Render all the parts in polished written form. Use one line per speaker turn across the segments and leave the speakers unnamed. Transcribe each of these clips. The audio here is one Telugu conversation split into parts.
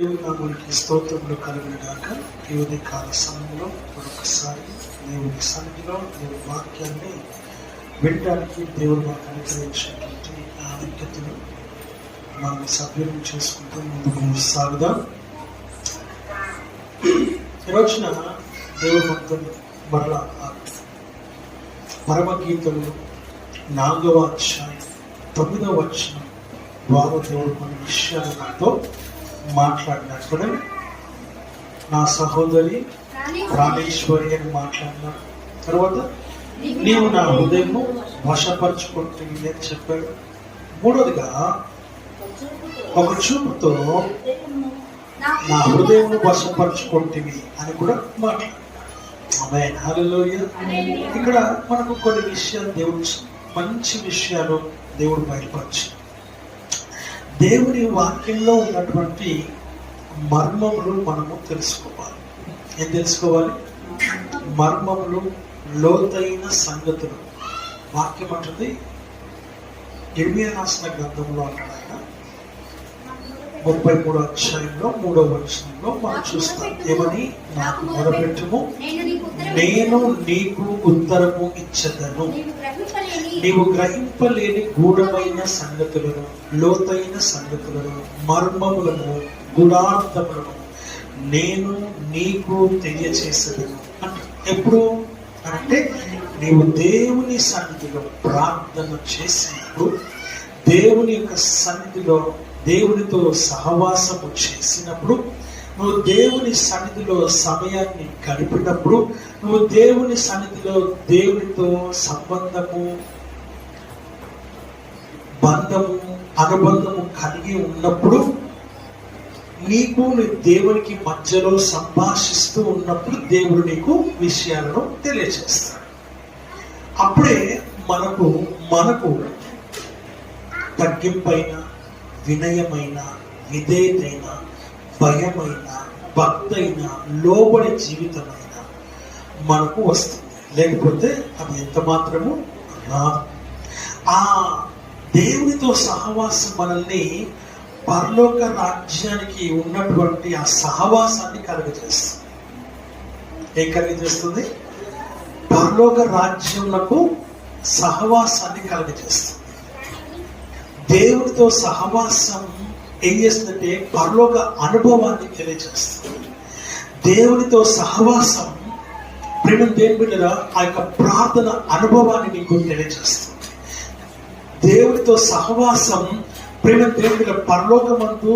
నామమునికి స్తోత్రములు కలుగునుగాక. ఈ ఉదయకాల సమయంలో మరొకసారి దేవుని సన్నిధిలో దేవుని వాక్యాన్ని వినడానికి దేవుడు మాకు అనుగ్రహించినటువంటి ఆధిక్యతను మనం సభ్యులు చేసుకుంటూ ముందుకు సాగుదాం. ఈ రోజున దేవుడు మొత్తం మరలా పరమగీతలు 4వ అధ్యాయం 9వ వచనం ద్వారా దేవుడు కొన్ని విషయాలు నాతో మాట్లాడినప్పుడు నా సహోదరి ప్రాణేశ్వరి అని మాట్లాడినా తర్వాత నీవు నా హృదయము వశపరుచుకుంటుంది అని చెప్పాడు. మూడోదిగా ఒక చూపుతో నా హృదయం వశపరుచుకుంటుంది అని కూడా మాట్లాడు. ఆమేన్, హల్లెలూయా. ఇక్కడ మనకు కొన్ని విషయాలు దేవుడు మంచి విషయాలు దేవుడు బయలుపరచు. దేవుని వాక్యంలో ఉన్నటువంటి మర్మములు మనము తెలుసుకోవాలి. ఏం తెలుసుకోవాలి? మర్మములు, లోతైన సంగతులు. వాక్యం అంటుంది, ఇర్మియా రాసిన గ్రంథంలో అంటాడు ఆయన 33వ అధ్యాయంలో 3వ వచనంలో మనం చూస్తాం. ఏమని? నాకు మొరపెట్టుము, నేను నీకు ఉత్తరము ఇచ్చెదను. నీవు గ్రహింపలేని గూఢమైన సంగతులను, లోతైన సంగతులను, మర్మములను, గుడార్థములను నేను నీకు తెలియచేసేదను. అంటే ఎప్పుడు అంటే నీవు దేవుని సన్నిధిలో ప్రార్థన చేసినప్పుడు, దేవుని యొక్క సన్నిధిలో దేవునితో సహవాసము చేసినప్పుడు, నువ్వు దేవుని సన్నిధిలో సమయాన్ని గడిపినప్పుడు, నువ్వు దేవుని సన్నిధిలో దేవునితో సంబంధము, బంధము, అనుబంధము కలిగి ఉన్నప్పుడు, నీకు నీ దేవునికి మధ్యలో సంభాషిస్తూ ఉన్నప్పుడు దేవుడు నీకు విషయాలను తెలియజేస్తాడు. అప్పుడే మనకు తగ్గింపైన, వినయమైన, విధేయతైన, భయమైన, భక్తైన, లోబడి జీవితమైన మనకు వస్తుంది. లేకపోతే అది ఎంత మాత్రము రాదు. ఆ దేవునితో సహవాసం మనల్ని పరలోక రాజ్యానికి ఉన్నటువంటి ఆ సహవాసాన్ని కలుగజేస్తుంది. ఏం కలుగజేస్తుంది? పరలోక రాజ్యములకు సహవాసాన్ని కలుగజేస్తుంది. దేవునితో సహవాసం ఏం చేస్తుందంటే పరలోక అనుభవాన్ని తెలియజేస్తుంది. దేవునితో సహవాసం ప్రేమ దేవుని బిడ్డగా ఆ యొక్క ప్రార్థన అనుభవాన్ని నీకు తెలియజేస్తుంది. దేవునితో సహవాసం ప్రేమ దేవుని పరలోకమందు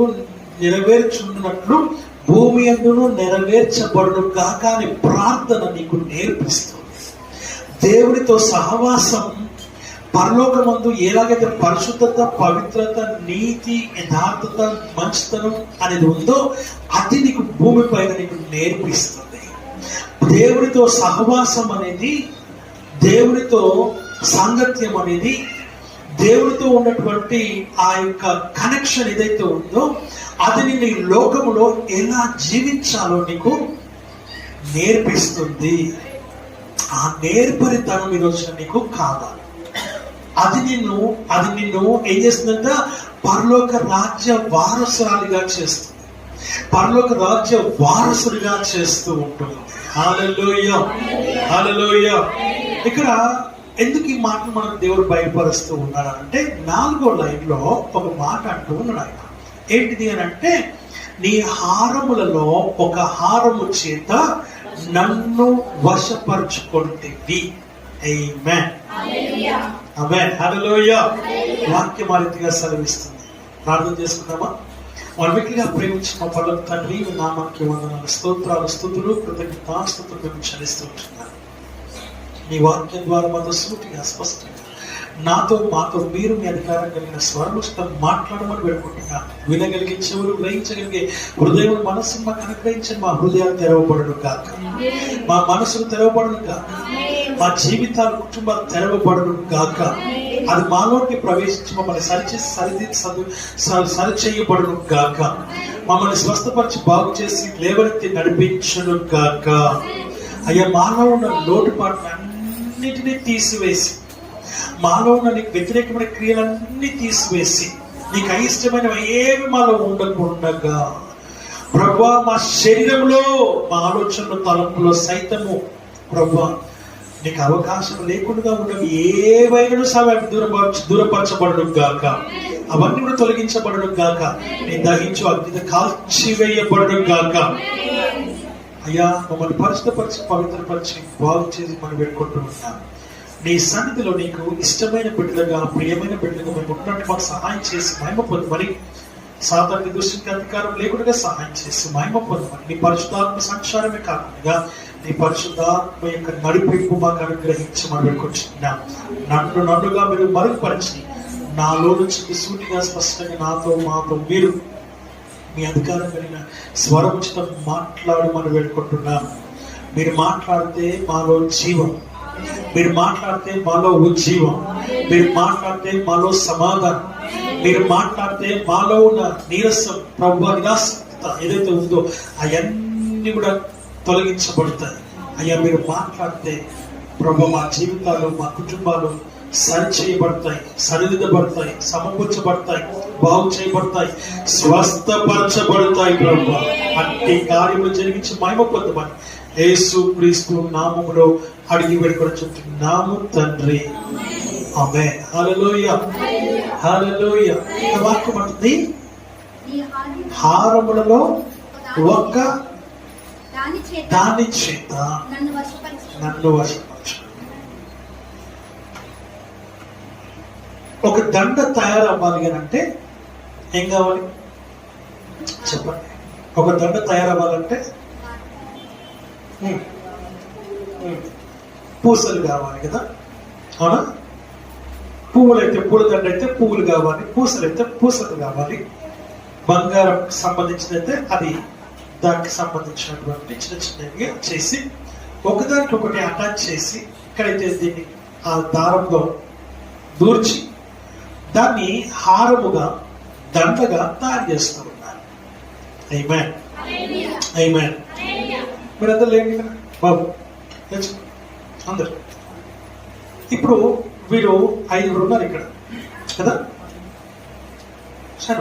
నెరవేర్చున్నట్లు భూమి అందును నెరవేర్చబడును గాక అని ప్రార్థన నీకు నేర్పిస్తుంది. దేవునితో సహవాసం పరలోకమందు ఎలాగైతే పరిశుద్ధత, పవిత్రత, నీతి, యథార్థత, మంచితనం అనేది ఉందో అది నీకు భూమి పైన నీకు నేర్పిస్తుంది. దేవునితో సహవాసం అనేది, దేవునితో సాంగత్యం అనేది, దేవునితో ఉన్నటువంటి ఆ యొక్క కనెక్షన్ ఏదైతే ఉందో అది నీ లోకములో ఎలా జీవించాలో నీకు నేర్పిస్తుంది. ఆ నేర్పరితనం ఈరోజు నీకు కావాలి. అది నిన్ను ఏం చేస్తుందంట? పరలోక రాజ్య వారసురాలిగా చేస్తుంది. పరలోక రాజ్య వారసుడిగా చేస్తూ ఉంటుంది. హల్లెలూయా, హల్లెలూయా. ఇక్కడ ఎందుకు ఈ మాటలు మనకు దేవుడు బయలుపరుస్తూ ఉన్నాడు అంటే 4వ లైన్లో ఒక మాట అంటూ ఉన్నాడు ఆయన. ఏంటిది అని అంటే, నీ హారములలో ఒక హారము చేత నన్ను వశపరుచుకుంటేవి. ఆమేన్, ఆమేన్, హల్లెలూయా. వాక్యం ఆ రీతిగా సెలవిస్తుంది. ప్రార్థన చేసుకుందామా? వ్యక్తిగా ప్రేమించిన మా పరలోక తండ్రి, నామానికి వందనాలు, స్తోత్రాలు, స్తుతులు, కృతజ్ఞతాస్తుతులు మేము చెల్లిస్తూ ఉంటున్నాను. నీ వాక్యం ద్వారా మాతో సూటిగా, స్పష్టంగా మాతో మీరు మీ అధికారం కలిగిన స్వరముతో మాట్లాడమని వేడుకుంటున్నా. వినగలిగే చెవులు, గ్రహించగలిగే హృదయం, మనస్సు మాకు అనుగ్రహించండి. మా హృదయాలు తెరవబడును కాక, మా మనసులు తెరవబడును కాక, మా జీవితాలు, కుటుంబాలు తెరవబడును కాక. అది మాలోకి ప్రవేశించి మమ్మల్ని సరిచేయబడును గాక. మమ్మల్ని స్వస్థపరిచి బాగు చేసి లేవనెత్తి నడిపించును గాక. అయ్యా, మాలో ఉన్న లోటుపాట్లన్నిటినీ తీసివేసి, మాలో ఉన్న నీకు వ్యతిరేకమైన క్రియలన్నీ తీసివేసి, నీకు అయిష్టమైనవి ఏమి మాలో ఉండకుండగా ప్రభువా మా శరీరంలో, మా ఆలోచనలు, తలంపులో సైతము ప్రభువా నీకు అవకాశం లేకుండా ఉండవు ఏవైనా సరే దూరపరచబడడం గాక, అవన్నీ కూడా తొలగించబడడం గాక, నీ దహించు అగ్నితో కాల్చివేయబడడం గాక. అయ్యా మమ్మల్ని పరిశుద్ధపరిచి పవిత్రపరిచి బాగు చేసి మనం పెట్టుకుంటూ ఉన్నాం. నీ సన్నిధిలో నీకు ఇష్టమైన బిడ్డలుగా, ప్రియమైన బిడ్డలుగా మేము ఉన్నట్టు మాకు సహాయం చేసి మహిమ పొందమని, సాతానికి దృష్టికి అధికారం లేకుండా సహాయం చేసి మహిమ పొందమని, నీ పరిశుద్ధాత్మ సంచారమే కాకుండా నీ పరిశుద్ధాత్మ యొక్క నడిపింపు మాకు అనుగ్రహించి మనం పెట్టుకుంటున్నాం. నన్నుగా మీరు మరుగుపరిచి నాలో నుంచి సూటిగా స్పష్టంగా నాతో మాతో మీరు మీ అధికారం కలిగిన స్వరముచిత మాట్లాడి మనం వేడుకుంటున్నాం. మీరు మాట్లాడితే మాలో జీవం, మీరు మాట్లాడితే మాలో ఉజ్జీవం, మీరు మాట్లాడితే మాలో సమాధానం, మీరు మాట్లాడితే మాలో ఉన్న నీరసం, ప్రభు నిరాసక్త ఏదైతే ఉందో అవన్నీ కూడా తొలగించబడతాయి. అయ్యా మీరు మాట్లాడితే ప్రభు మా జీవితాలు, మా కుటుంబాలు సరిచేయబడతాయి, సరిదిద్దబడతాయి, సమకూర్చబడతాయి, బాగు చేయబడతాయి, స్వస్థపరచబడతాయి. ప్రభు అట్టి కార్యములు జరిగించి మహిమ పొందమని యేసు క్రీస్తు నామములో అడిగి వేడుకొనుచున్నాము తండ్రి, ఆమేన్. హల్లెలూయా, హల్లెలూయా. వాక్యం అంటుంది హారములలో ఒక్క దాని చేత నన్ను వశపరచు. ఒక దండ తయారవ్వాలి అని అంటే ఏం కావాలి చెప్పండి? ఒక దండ తయారవ్వాలంటే పూసలు కావాలి కదా, అవునా? పువ్వులు అయితే పూల దండ అయితే పువ్వులు కావాలి, పూసలు అయితే పూసలు కావాలి. బంగారం సంబంధించినైతే అది దానికి సంబంధించినటువంటి చిన్న చిన్నగా చేసి ఒకదానికి ఒకటి అటాచ్ చేసి ఇక్కడైతే దీన్ని ఆ దారంలో దూర్చి దాన్ని హారముగా, దండగా తయారు చేస్తూ ఉన్నారు. ఆమేన్, ఆమేన్. మీరందరూ లేండి బాబు, అందరు. ఇప్పుడు వీరు 5 ఉన్నారు ఇక్కడ కదా, సరే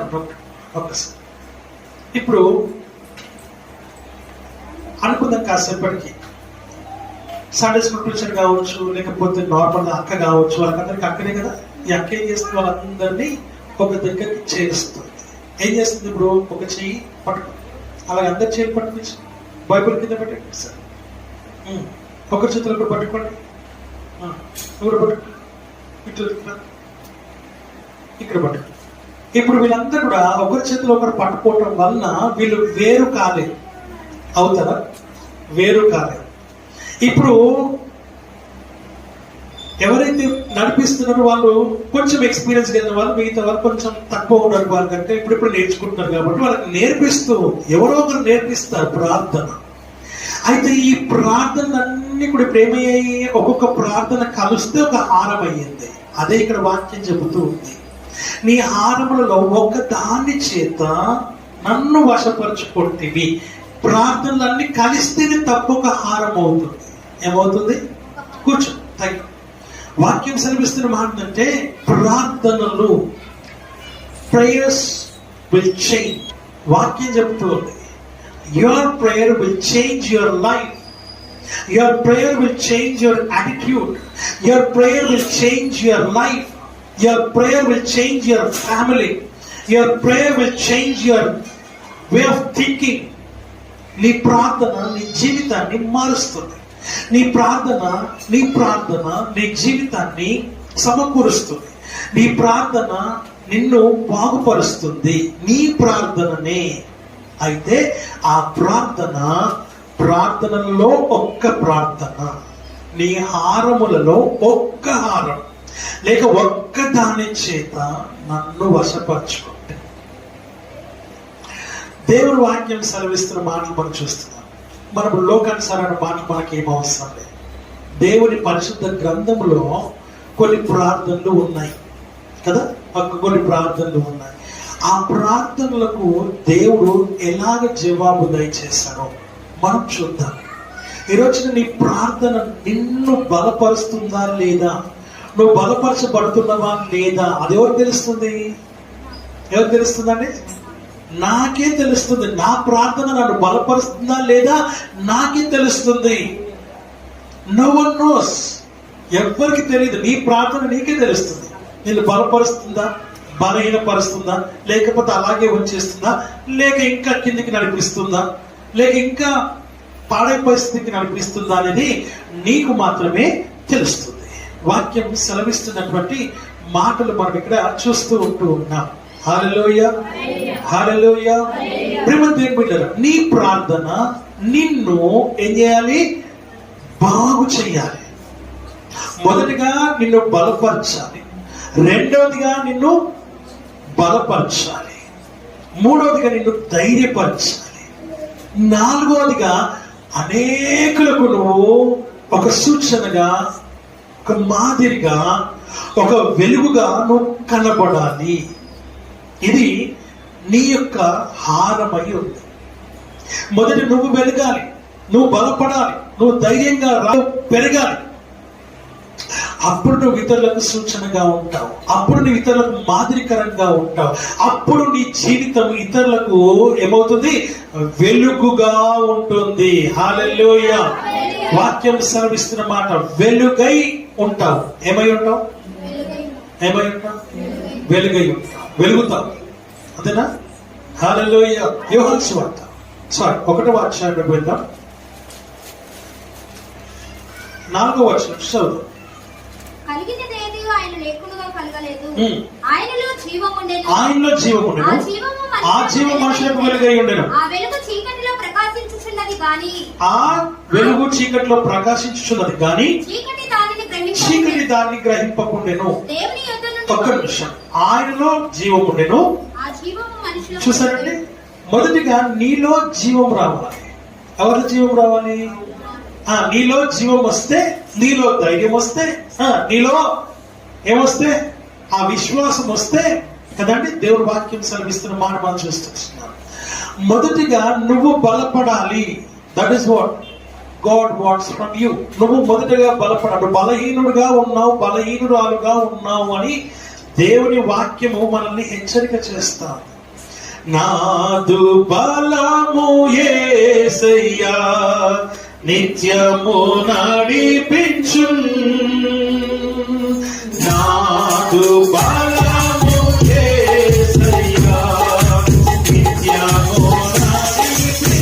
ఒక్కసారి. ఇప్పుడు అనుకుందాం కాసేపటికి సండే స్కూల్ టీచర్ కావచ్చు, లేకపోతే నార్మల్ అక్క కావచ్చు, వాళ్ళకందరికి అక్కనే కదా. ఈ అక్క ఏం చేస్తుంది, వాళ్ళందరినీ ఒక దగ్గరికి చేరుస్తుంది. ఏం చేస్తుంది? ఇప్పుడు ఒక చెయ్యి పట్టుకు, అలాగే అందరి చేయి పట్టుకొచ్చి బైబుల్ కింద పెట్టండి సార్. ఒకరి చేతులు ఒకటి పట్టుకోండి, ఒకటి పట్టుకో, ఇట్లా ఇక్కడ పట్టుకో. ఇప్పుడు వీళ్ళందరూ కూడా ఒకరి చేతులు ఒకరు పట్టుకోవటం వలన వీళ్ళు వేరు కాలేదు, అవుతారా? వేరు కాలేదు. ఇప్పుడు ఎవరైతే నడిపిస్తున్నారో వాళ్ళు కొంచెం ఎక్స్పీరియన్స్ కలిగిన వాళ్ళు, మిగతా వాళ్ళు కొంచెం తక్కువ ఉన్నారు. వాళ్ళకంటే ఇప్పుడు నేర్చుకుంటున్నారు కాబట్టి వాళ్ళకి నేర్పిస్తూ ఎవరో ఒకరు నేర్పిస్తారు ప్రార్థన. అయితే ఈ ప్రార్థనలన్నీ కూడా ఇప్పుడు ఏమయ్యాయి, ఒక్కొక్క ప్రార్థన కలిస్తే ఒక హారం అయ్యింది. అదే ఇక్కడ వాక్యం చెబుతూ ఉంది, నీ హారములలో ఒక దాని చేత నన్ను వశపరచుకుంటేవి. ప్రార్థనలన్నీ కలిస్తేనే తప్పొక హారం అవుతుంది. ఏమవుతుంది? కూర్చో, తగ్గి. వాక్యం సెలవిస్తున్న మాట అంటే ప్రార్థనలు, ప్రేయర్స్ విల్ చేంజ్. వాక్యం చెప్తుంది, your prayer will change your life. Your prayer will change your attitude. Your prayer will change your life. Your prayer will change your family. Your prayer will change your way of thinking. నీ ప్రార్థన నీ జీవితాన్ని మారుస్తుంది. నీ ప్రార్థన నీ జీవితాన్ని సమకూరుస్తుంది. నీ ప్రార్థన నిన్ను బాగుపరుస్తుంది. నీ ప్రార్థననే. అయితే ఆ ప్రార్థనలో ఒక్క ప్రార్థన, నీ హారములలో ఒక్క హారం లేక ఒక్క దాని చేత నన్ను వశపరచుకుంటే. దేవుని వాక్యం సెలవిస్తున్న మాటలు మనం చూస్తున్నాం. మనం లోకానుసారమైన మాటలు మనకి ఏం అవసరం లేదు. దేవుని పరిశుద్ధ గ్రంథంలో కొన్ని ప్రార్థనలు ఉన్నాయి కదా, కొన్ని ప్రార్థనలు ఉన్నాయి. ఆ ప్రార్థనలకు దేవుడు ఎలాగ జవాబు దయచేశాడో మనం చూద్దాం. ఈరోజు నీ ప్రార్థన నిన్ను బలపరుస్తుందా లేదా, నువ్వు బలపరచబడుతున్నావా లేదా, అది ఎవరు తెలుస్తుంది? ఎవరు తెలుస్తుందండి? నాకే తెలుస్తుంది. నా ప్రార్థన నన్ను బలపరుస్తుందా లేదా నాకే తెలుస్తుంది. No one knows. ఎవ్వరికి తెలియదు. నీ ప్రార్థన నీకే తెలుస్తుంది. నిన్ను బలపరుస్తుందా, బలహీనపరుస్తుందా, లేకపోతే అలాగే వచ్చేస్తుందా, లేక ఇంకా కిందికి నడిపిస్తుందా, లేక ఇంకా పాడే పరిస్థితికి నడిపిస్తుందా అనేది నీకు మాత్రమే తెలుస్తుంది. వాక్యం సెలవిస్తున్నటువంటి మాటలు మనం ఇక్కడ చూస్తూ ఉన్నాం. హల్లెలూయా, హల్లెలూయా. ప్రేమ దేవుని బిడ్డలారా, నీ ప్రార్థన నిన్ను ఏం చేయాలి? బాగు చేయాలి. మొదటిగా నిన్ను బలపరచాలి, రెండవదిగా నిన్ను బలపరచాలి, మూడవదిగా నిన్ను ధైర్యపరచాలి, నాలుగవదిగా అనేకులకు నువ్వు ఒక సూచనగా, ఒక మాదిరిగా, ఒక వెలుగుగా నువ్వు కనబడాలి. ఇది నీ యొక్క హారమై ఉంది. మొదటి నువ్వు వెలగాలి, నువ్వు బలపడాలి, నువ్వు ధైర్యంగా పెరగాలి. అప్పుడు నువ్వు ఇతరులకు సూచనగా ఉంటావు, అప్పుడు నువ్వు ఇతరులకు మాదిరికరంగా ఉంటావు, అప్పుడు నీ జీవితం ఇతరులకు ఏమవుతుంది? వెలుగుగా ఉంటుంది. హల్లెలూయా. వాక్యం సెలవిస్తున్న మాట, వెలుగై ఉంటావు. ఏమై ఉంటావు? ఏమై ఉంటావు? వెలుగై ఉంటావు, వెలుగుతావు. అంతేనా? హల్లెలూయా. యోహాను సువార్త 1వ అధ్యాయం వెళ్దాం. 4వ వచనం చదువు.
కలిగినదేది ఆయన లేకుండా కలగలేదు. ఆయనలో జీవము ఉండెను.
ఆ జీవము మనుషులకు వెలుగై ఉండెను.
ఆ వెలుగు చీకటిలో ప్రకాశించుచున్నది గాని
చీకటి దానిని గ్రహింపకుండెను.
దేవుని యొద్ద నుండి
ఒక్క నిమిషం. ఆయనలో జీవము ఉండెను.
ఆ జీవము మనుషులకు
చూసారండి? మొదటిగా నీలో జీవం రావాలి. ఎవరి జీవం రావాలి? నీలో జీవం వస్తే, నీలో ధైర్యం వస్తే, నీలో ఏమొస్తే? ఆ విశ్వాసం వస్తే కదండి దేవుడు వాక్యం సెలవిస్తున్న మాట మనం చూస్తున్నాం. మొదటిగా నువ్వు బలపడాలి. That is what God wants from you. నువ్వు మొదటగా బలపడాలి. బలహీనుడుగా ఉన్నావు, బలహీనురాలుగా ఉన్నావు అని దేవుని వాక్యము మనల్ని హెచ్చరిక చేస్తాం. నాదు బలము యేసయ్యా నిత్యము నడిపించు. నాదు బలము యేసయ్యా నిత్యము నడిపించు.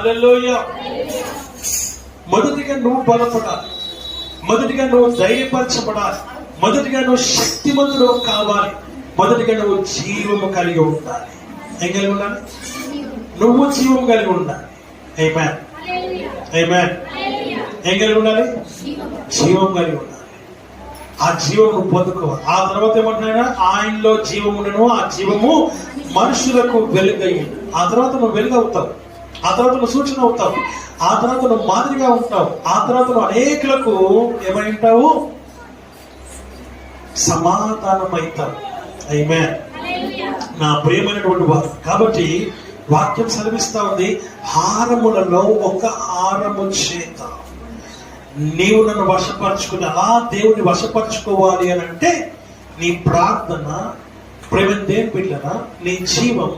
హల్లెలూయా. మొదటిగా నువ్వు బలపడాలి, మొదటిగా నువ్వు ధైర్యపరచబడాలి, మొదటిగా నువ్వు శక్తిమంతుడు కావాలి, మొదటిగా నువ్వు జీవము కలిగి ఉండాలి. ఏం కలిగి ఉండాలి? నువ్వు జీవం కలిగి ఉండాలి. ఆమేన్, ఆమేన్. ఏం కలిగి ఉండాలి? జీవం కలిగి ఉండాలి. ఆ జీవం నువ్వు పొందుకోవాలి. ఆ తర్వాత ఏమంటున్నా, ఆయనలో జీవం ఉండను, ఆ జీవము మనుషులకు వెలుగయ్యింది. ఆ తర్వాత నువ్వు వెలుగు అవుతావు, ఆ తర్వాత నువ్వు సూచన అవుతావు, ఆ తర్వాత నువ్వు మాదిరిగా ఉంటావు, ఆ తర్వాత నువ్వు అనేకులకు ఏమై ఉంటావు? సమాధానం అవుతావు. ఆమేన్. నా ప్రియమైనటువంటి వారు, కాబట్టి వాక్యం సెలవిస్తా ఉంది, హారములలో ఒక హారము చేత నీవు నన్ను వశపరచుకుని అలా దేవుని వశపరచుకోవాలి అని అంటే నీ ప్రార్థన, ప్రేమ బిడ్డన, నీ జీవం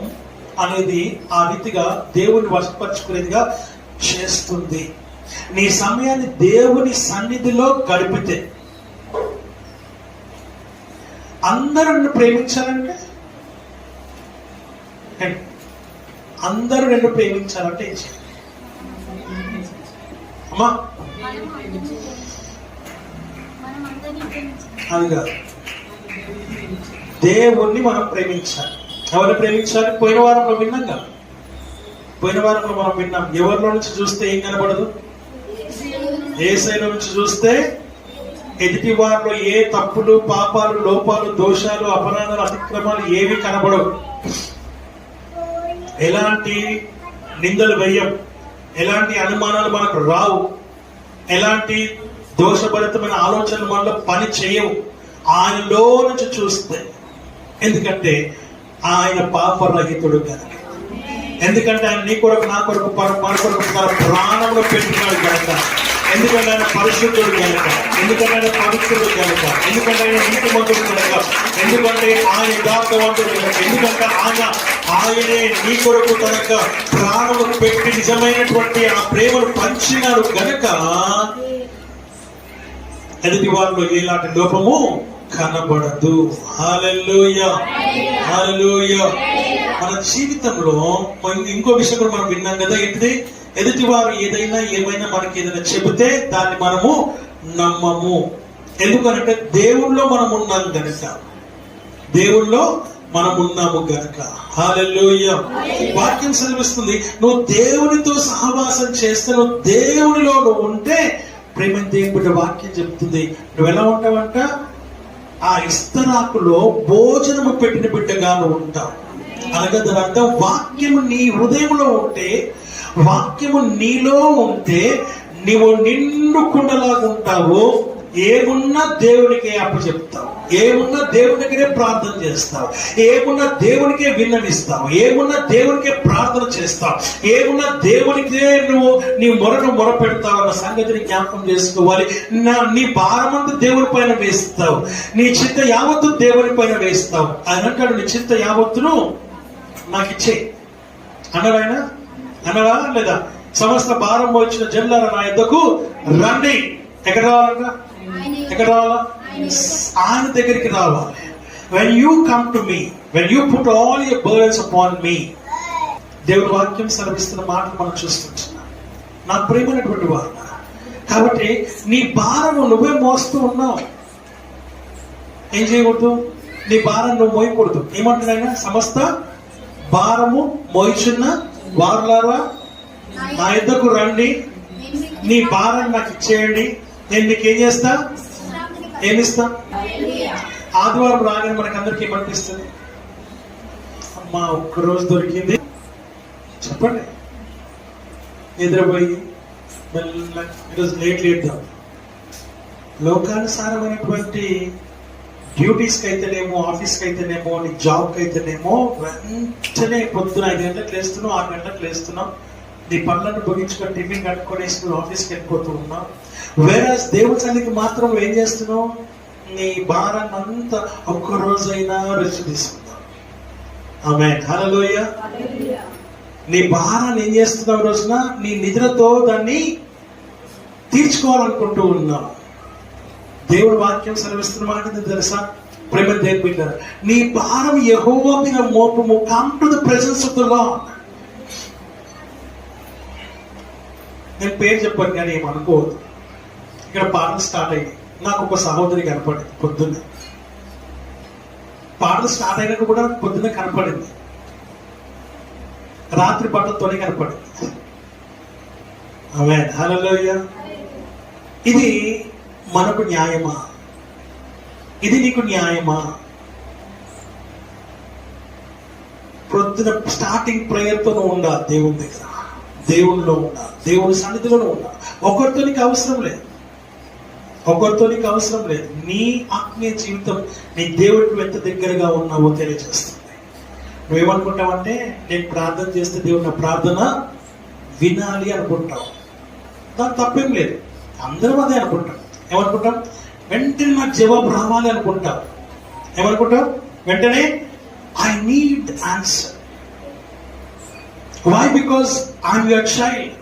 అనేది ఆ రీతిగా దేవుని వశపరచుకునేదిగా చేస్తుంది. నీ సమయాన్ని దేవుని సన్నిధిలో గడిపితే, అందరూ నిన్ను ప్రేమించాలంటే, అందరూ నిన్ను ప్రేమించాలంటే ఏం చేయాలి అమ్మా? అది కాదు, దేవుణ్ణి మనం ప్రేమించాలి. ఎవరిని ప్రేమించాలి? పోయిన వారంలో విన్నాం కదా, పోయిన వారంలో మనం విన్నాం, ఎవరిలో నుంచి చూస్తే ఏం కనబడదు? యేసయ్యలో నుంచి చూస్తే ఎదుటి వారిలో ఏ తప్పులు, పాపాలు, లోపాలు, దోషాలు, అపరాధాలు, అతిక్రమాలు ఏవి కనబడవు. ఎలాంటి నిందలు వేయం, ఎలాంటి అనుమానాలు మనకు రావు, ఎలాంటి దోషభరితమైన ఆలోచనలు మనలో పని చేయవు ఆయనలో నుంచి చూస్తే. ఎందుకంటే ఆయన పాపరహితుడు కనుక, ఎందుకంటే ఆయన నీ కొరకు, నా కొరకు, మన కొరకు తన ప్రాణంలో పెట్టినాడు కనుక, ఎందుకంటే ఆయన పరిశుద్ధుడు కనుక, ఎందుకంటే ఆయన పవిత్రుడు కనుక, ఎందుకంటే ఆయన నీతిమంతుడు కనుక, ఎందుకంటే ఆయన యథార్థవంతుడు కనుక, ఎందుకంటే ఆయనే నీ కొరకు తనక ప్రాణము పెట్టి నిజమైనటువంటి ఆ ప్రేమను పంచినాడు గనక ఎదుటి వారిలో ఎలాంటి లోపము కనబడదు. హల్లెలూయా, హల్లెలూయా. మన జీవితంలో ఇంకో విషయం కూడా మనం విన్నాం కదా, ఏంటిది? ఎదుటి వారు ఏమైనా మనకి ఏదైనా చెబితే దాన్ని మనము నమ్మము. ఎందుకనంటే దేవుళ్ళో మనం ఉన్నాం గనక, దేవుళ్ళో మనం ఉన్నాము గనక. హల్లెలూయా. వాక్యం సెలవిస్తుంది, నువ్వు దేవునితో సహవాసం చేస్తే, నువ్వు దేవునిలో నువ్వు ఉంటే, ప్రేమ దేవుడి వాక్యం చెప్తుంది, నువ్వు ఎలా ఉంటావంట? ఆ ఇస్తరాకులో భోజనము పెట్టిన బిడ్డగా నువ్వు ఉంటావు. అనగా దాని అర్థం, వాక్యము నీ హృదయంలో ఉంటే, వాక్యము నీలో ఉంటే నీవు నిండు కుండలాగా ఉంటావు. ఏమున్నా దేవునికే అప్పచెప్తావు, ఏమున్నా దేవుని దగ్గరే ప్రార్థన చేస్తావు, ఏమున్నా దేవునికే విన్నవిస్తావు, ఏమున్నా దేవునికే ప్రార్థన చేస్తావు, ఏమున్నా దేవునికే నువ్వు నీ మొర పెడతావు అన్న సంగతిని జ్ఞాపకం చేసుకోవాలి. నీ భారమంతా దేవుని పైన వేస్తావు, నీ చింత యావత్తు దేవుని పైన వేస్తావు. ఆయన అంటాడు, నీ చింత యావత్తును నాకు ఇచ్చే అన్నాడు. ఆయన అన్నాడా లేదా? సమస్త భారం వచ్చిన జనులారా నా యొద్దకు రండి. ఎక్కడ రావాలంట? ఎక్కడ రావాలా? ఆయన దగ్గరికి రావాలి. when you come to me, when you put all your burdens upon me. దేవుడి వాక్యం సెలవిస్తున్న మాటలు మనం చూస్తుంటున్నాం. నా ప్రియమైనటువంటి వారు, కాబట్టి నీ భారము నువ్వే మోస్తూ ఉన్నావు. ఏం చేయకూడదు? నీ భారం నువ్వు మోయకూడదు. ఏమంటున్నాయినా? సమస్త భారము మోయిచున్న వారులారా నా యొద్దకు రండి, నీ భారం నాకు ఇచ్చేయండి, నేను మీకు ఏం చేస్తా? ఏమిస్తా? ఆదివారం రాగానే మనకు అందరికి ఏమనిపిస్తుంది? అమ్మా ఒక్కరోజు దొరికింది, చెప్పండి. నిద్రపోయి ఈరోజు లేట్ లేద్దాం. లోకానుసారమైనటువంటి డ్యూటీస్కి అయితేనేమో, ఆఫీస్కి అయితేనేమో, నీ జాబ్కి అయితేనేమో వెంటనే పొద్దున 5 గంటలకు లేస్తున్నాం, 6 గంటలకు లేస్తున్నాం, నీ పనులను ముగించుకొని టిఫిన్ కట్టుకొనేసి నువ్వు ఆఫీస్కి వెళ్ళిపోతూ ఉన్నావు. వేరస్ దేవుడి సన్నిధికి మాత్రం ఏం చేస్తున్నావు? నీ భారాన్ని అంతా ఒక్కరోజైనా రెస్ట్ తీసుకుందాం. ఆమేన్, హల్లెలూయా. నీ భారాన్ని ఏం చేస్తున్నావు? రోజున నీ నిద్రతో దాన్ని తీర్చుకోవాలనుకుంటూ ఉన్నావు. దేవుడి వాక్యం సెలవిస్తున్న మాట తెలుసా? ప్రేమ దేవుని బిడ్డలారా, నీ భారం యెహోవా మీద మోపము. Come to the presence of the Lord. నేను పేరు చెప్పాను కానీ ఏమనుకోవద్దు. ఇక్కడ పాటలు స్టార్ట్ అయ్యాయి. నాకు ఒక సహోదరి కనపడింది పొద్దున్న. పాటలు స్టార్ట్ అయినట్టు కూడా పొద్దున్న కనపడింది. రాత్రి బట్టలతోనే కనపడింది. ఆమేన్, హల్లెలూయా. ఇది మనకు న్యాయమా? ఇది నీకు న్యాయమా? ప్రొద్దున స్టార్టింగ్ ప్రేయర్తో నువ్వు ఉండాలి, దేవుని దగ్గర, దేవునిలో ఉండాలి, దేవుని సన్నిధిలో ఉండాలి. ఒకరితో నీకు అవసరం లేదు, ఒకరితో నీకు అవసరం లేదు. నీ ఆత్మీయ జీవితం నీ దేవుడికి ఎంత దగ్గరగా ఉన్నావో తెలియజేస్తుంది. నువ్వేమనుకుంటావంటే, నేను ప్రార్థన చేస్తే దేవుడు నా ప్రార్థన వినాలి అనుకుంటావు. దాని తప్పేం లేదు, అందరం అదే అనుకుంటాం. ఏమనుకుంటాం? వెంటనే నాకు జవాబు రావాలి అనుకుంటాం. ఏమనుకుంటాం? వెంటనే I need answer. Why? Because I'm your child.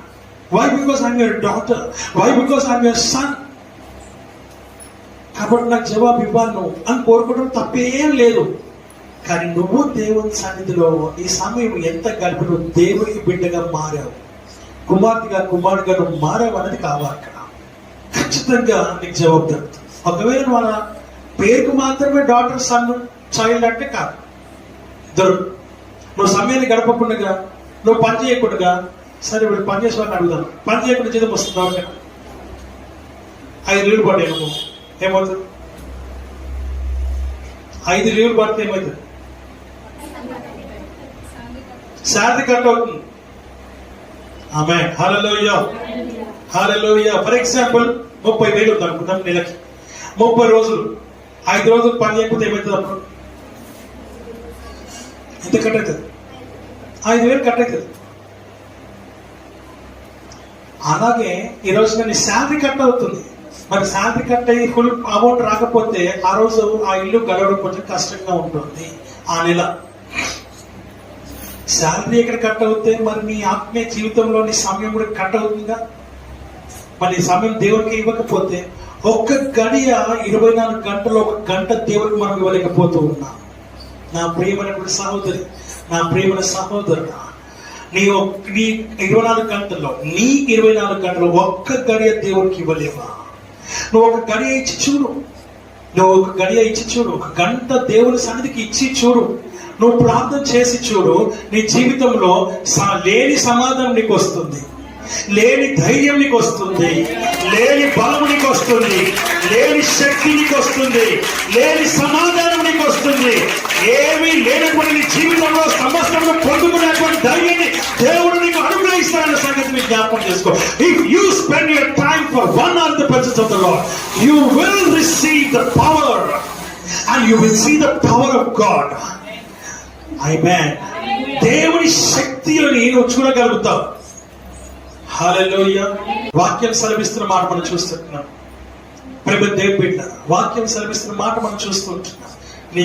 Why? Because I'm your daughter. Why? Because I'm your son. కాబట్టి నాకు జవాబు ఇవ్వాలి నువ్వు అని కోరుకోవడం తప్పేం లేదు. కానీ నువ్వు దేవుని సన్నిధిలో ఈ సమయం ఎంత గడిపి నువ్వు దేవునికి బిడ్డగా మారావు, కుమారుడిగా నువ్వు మారావు అనేది కావాలి. అక్కడ ఖచ్చితంగా నీకు జవాబు దొరుకుతుంది. ఒకవేళ నువ్వు అలా పేరుకు మాత్రమే డాటర్, సన్, చైల్డ్ అంటే కాదు, దొరుకు. నువ్వు సమయాన్ని గడపకుండా, నువ్వు పని చేయకుండా, సరే వీళ్ళు పని చేసే వాళ్ళని అడుగుదాం, పని చేయకుండా జీతం వస్తుందా? 5 లీవ్లు పడ్డాయి నువ్వు, ఏమవుతుంది? 5 లీవ్లు పడితే ఏమవుతుంది? శాలరీ కట్ అవుతుంది. ఆమేన్, హల్లెలూయా, హల్లెలూయా. ఫర్ ఎగ్జాంపుల్ 30,000 ఉంది అనుకుందాం నెలకి. 30 రోజులు, 5 రోజులు పని చేయకపోతే ఏమవుతుంది? అప్పుడు ఎంత కట్ అవుతుంది? 5,000 కట్ అవుతుంది. అలాగే ఈరోజు నీ శాలరీ కట్ అవుతుంది. మరి శాలరీ కట్ అయ్యి ఫుల్ అమౌంట్ రాకపోతే ఆ రోజు ఆ ఇల్లు గడవడం కొంచెం కష్టంగా ఉంటుంది. ఆ నెల శాలరీ ఎక్కడ కట్ అవుతే మరి నీ ఆత్మీయ జీవితంలో నీ సమయం కూడా కట్ అవుతుందిగా. మరి సమయం దేవునికి ఇవ్వకపోతే ఒక్క గడియ 24 గంటలు, 1 గంట దేవుడికి మనం ఇవ్వలేకపోతూ ఉన్నాం. నా ప్రియమైనటువంటి సహోదరి, నా ప్రియమైన సహోదరుడు, నీ 24 గంటల్లో, నీ 24 గంటలు ఒక్క గడియ దేవుడికి ఇవ్వలేవా? నువ్వు ఒక గడియ ఇచ్చి చూడు, నువ్వు ఒక గడియ ఇచ్చి చూడు, 1 గంట దేవుని సన్నిధికి ఇచ్చి చూడు, నువ్వు ప్రార్థన చేసి చూడు. నీ జీవితంలో లేని సమాధానం నీకు వస్తుంది, లేని ధైర్యం నీకు వస్తుంది, లేని బలం నీకు వస్తుంది, లేని శక్తి నీకు వస్తుంది, లేని సమాధానం నీకు వస్తుంది. ఏమీ లేనటువంటి నీ జీవితంలో సమస్తము పొందుకునేటువంటి ధైర్యాన్ని దేవుడు నీకు అనుగ్రహిస్తాడన్న సంగతిని జ్ఞాపకం చేసుకో. If you spend your time for 1 hour in the presence of the Lord, you will receive the power and you will see the power of God. Amen. దేవుని శక్తిని నువ్వు చూడగలుగుతావు. హల్లెలూయా. వాక్యం సెలవిస్తున్న మాట మనం చూస్తున్నాం. ప్రేమ దేవుని బిడ్డ, వాక్యం సెలవిస్తున్న మాట మనం చూస్తుంటున్నాం. నీ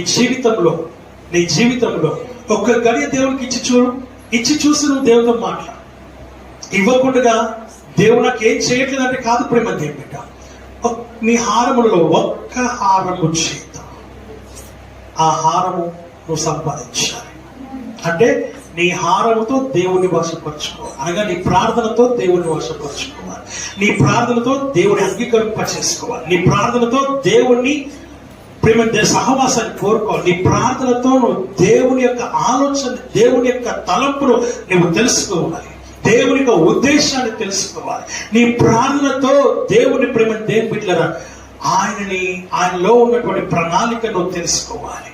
జీవితంలో ఒక్క గడియ దేవునికి ఇచ్చి చూసి నువ్వు దేవునితో మాట్లాడు. ఇవ్వకుండా దేవుడు నాకు ఏం చేయట్లేదు అంటే కాదు ప్రేమ దేవుని బిడ్డ. నీ హారములలో ఒక్క హారము చేద్దాం. ఆ హారము నువ్వు సంపాదించాలి. అంటే నీ హారముతో దేవుని వశపరచుకోవాలి, అనగా నీ ప్రార్థనతో దేవుని వశపరచుకోవాలి, నీ ప్రార్థనతో దేవుని అంగీకరింప చేసుకోవాలి, నీ ప్రార్థనతో దేవుణ్ణి ప్రేమ సహవాసాన్ని కోరుకోవాలి, నీ ప్రార్థనతో నువ్వు దేవుని యొక్క ఆలోచన, దేవుని యొక్క తలంపును నువ్వు తెలుసుకోవాలి, దేవుని యొక్క ఉద్దేశాన్ని తెలుసుకోవాలి. నీ ప్రార్థనతో దేవుని ప్రేమ దేవుని బిడ్డలారా ఆయనలో ఉన్నటువంటి ప్రణాళిక నువ్వు తెలుసుకోవాలి.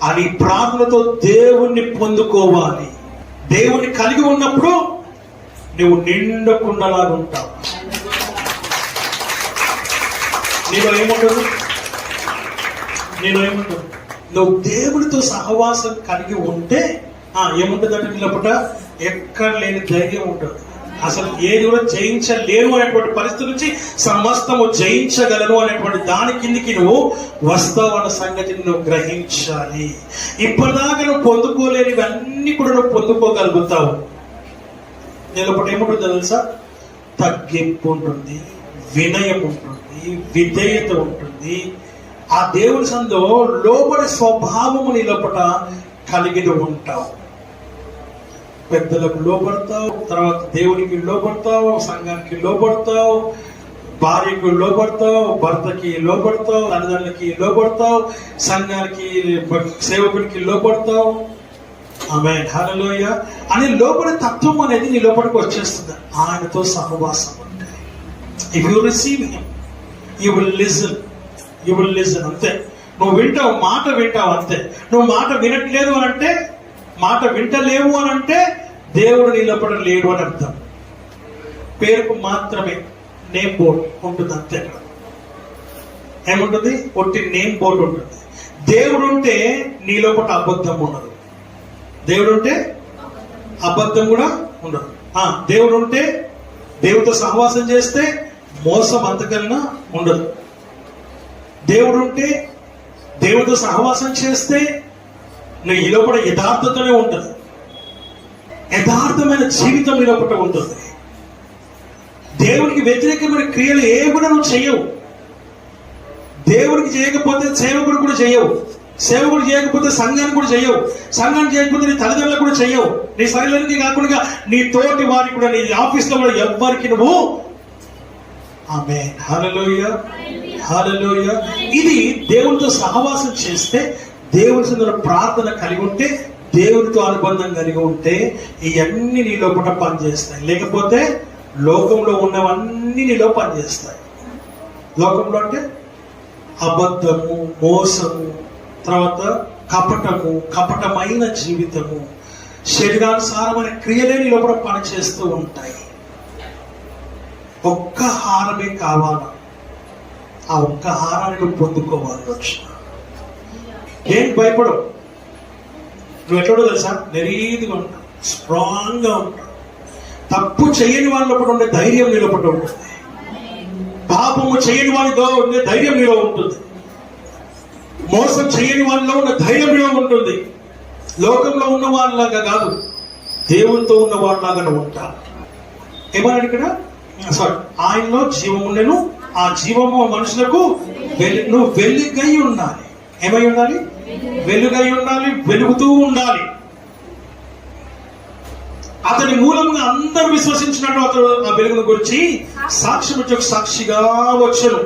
అని ప్రార్థనతో దేవుణ్ణి పొందుకోవాలి. దేవుణ్ణి కలిగి ఉన్నప్పుడు నువ్వు నిండకుండలాగా ఉంటావు. నీలో ఏముండదు? నువ్వు దేవుడితో సహవాసం కలిగి ఉంటే ఏముంటుందంటే నీలోపట ఎక్కడ లేని ధైర్యం ఉంటుంది. అసలు ఏది కూడా జయించలేను అనేటువంటి పరిస్థితి నుంచి సమస్తము జయించగలను అనేటువంటి దాని కిందికి నువ్వు వస్తావు అన్న సంగతిని నువ్వు గ్రహించాలి. ఇప్పటిదాకా నువ్వు పొందుకోలేనివన్నీ కూడా నువ్వు పొందుకోగలుగుతావు. నేనొకటి ఏముంటుందో తెలుసా? తగ్గింపు ఉంటుంది, వినయం ఉంటుంది, విధేయత ఉంటుంది. ఆ దేవుని సందులో లోబడి స్వభావము నీ లోపల కలిగి ఉంటావు. పెద్దలకు లోబడతావు, తర్వాత దేవునికి లోబడతావు, సంఘానికి లోబడతావు, భార్యకు లోబడతావు, భర్తకి లోబడతావు, తల్లిదండ్రులకి లోబడతావు, సంఘానికి సేవకుడికి లోబడతావు. ఆమేన్, హల్లెలూయా. అని లోపల తత్వం అనేది నీ లోపలికి వచ్చేస్తుంది. ఆయనతో సహవాసం అంటే if you receive him you will listen అంతే. నువ్వు వింటావు, మాట వింటావు అంతే. నువ్వు మాట వినట్లేదు అని అంటే, మాట వింటలేవు అని అంటే దేవుడు నీ లోపల లేడు అని అర్థం. పేరుకు మాత్రమే నేమ్ బోర్డ్ ఉంటుంది అంతే. అక్కడ ఏముంటుంది? ఒట్టి నేమ్ బోర్డు ఉంటుంది. దేవుడు ఉంటే నీ లోపల అబద్ధం ఉండదు. దేవుడు ఉంటే అబద్ధం కూడా ఉండదు. దేవుడు ఉంటే, దేవుడితో సహవాసం చేస్తే మోసం అంతకన్నా ఉండదు. దేవుడు ఉంటే, దేవుడితో సహవాసం చేస్తే నీ లోపల యథార్థతనే ఉంటుంది. యథార్థమైన జీవితం నీ లోపల ఉంటుంది. దేవునికి వ్యతిరేకమైన క్రియలు ఏ కూడా నువ్వు చేయవు. దేవుడికి చేయకపోతే సేవకుడు కూడా చేయవు. సేవకుడు చేయకపోతే సంఘాన్ని కూడా చేయవు. సంఘాన్ని చేయకపోతే నీ తల్లిదండ్రులకు కూడా చేయవు. నీ శరీరానికి కాకుండా నీ తోటి వారికి కూడా, నీ ఆఫీస్లో కూడా ఎవ్వరికి నువ్వు. ఆమేన్, హల్లెలూయా, హల్లెలూయా. ఇది దేవునితో సహవాసం చేస్తే, దేవుని సందులో ప్రార్థన కలిగి ఉంటే, దేవునితో అనుబంధం కలిగి ఉంటే ఇవన్నీ నీ లోపల పనిచేస్తాయి. లేకపోతే లోకంలో ఉన్నవన్నీ నీలో పనిచేస్తాయి. లోకంలో అంటే అబద్ధము, మోసము, తర్వాత కపటమైన జీవితము, శరీరానుసారమైన క్రియలే నీ లోపల పనిచేస్తూ ఉంటాయి. ఒక్క హారమే కావాలా, ఆ ఒక్క హారాన్ని నువ్వు పొందుకోవాలి. రక్షణ ఏం భయపడవు. నువ్వు ఎక్కడో తెలుసా, నెరీదిగా ఉంటావు, స్ట్రాంగ్ గా ఉంటావు. తప్పు చేయని వాళ్ళ లోపల ఉండే ధైర్యం నీ లోపల ఉంటుంది. పాపము చేయని వాళ్ళతో ఉండే ధైర్యం నీలో ఉంటుంది. మోసం చేయని వాళ్ళలో ఉన్న ధైర్యం నీలో ఉంటుంది. లోకంలో ఉన్న వాళ్ళలాగా కాదు, దేవునితో ఉన్న వాళ్ళలాగా ఉంటా. ఏమన్నాడు ఇక్కడ? ఆయనలో జీవం ఉండెను, ఆ జీవము మనుషులకు నువ్వు వెలుగై ఉండాలి. ఏమై ఉండాలి? వెలుగై ఉండాలి, వెలుగుతూ ఉండాలి. అతని మూలంగా అందరూ విశ్వసించినట్టు అతడు ఆ వెలుగును గురించి సాక్ష్యం ఇచ్చే సాక్షిగా వచ్చెను.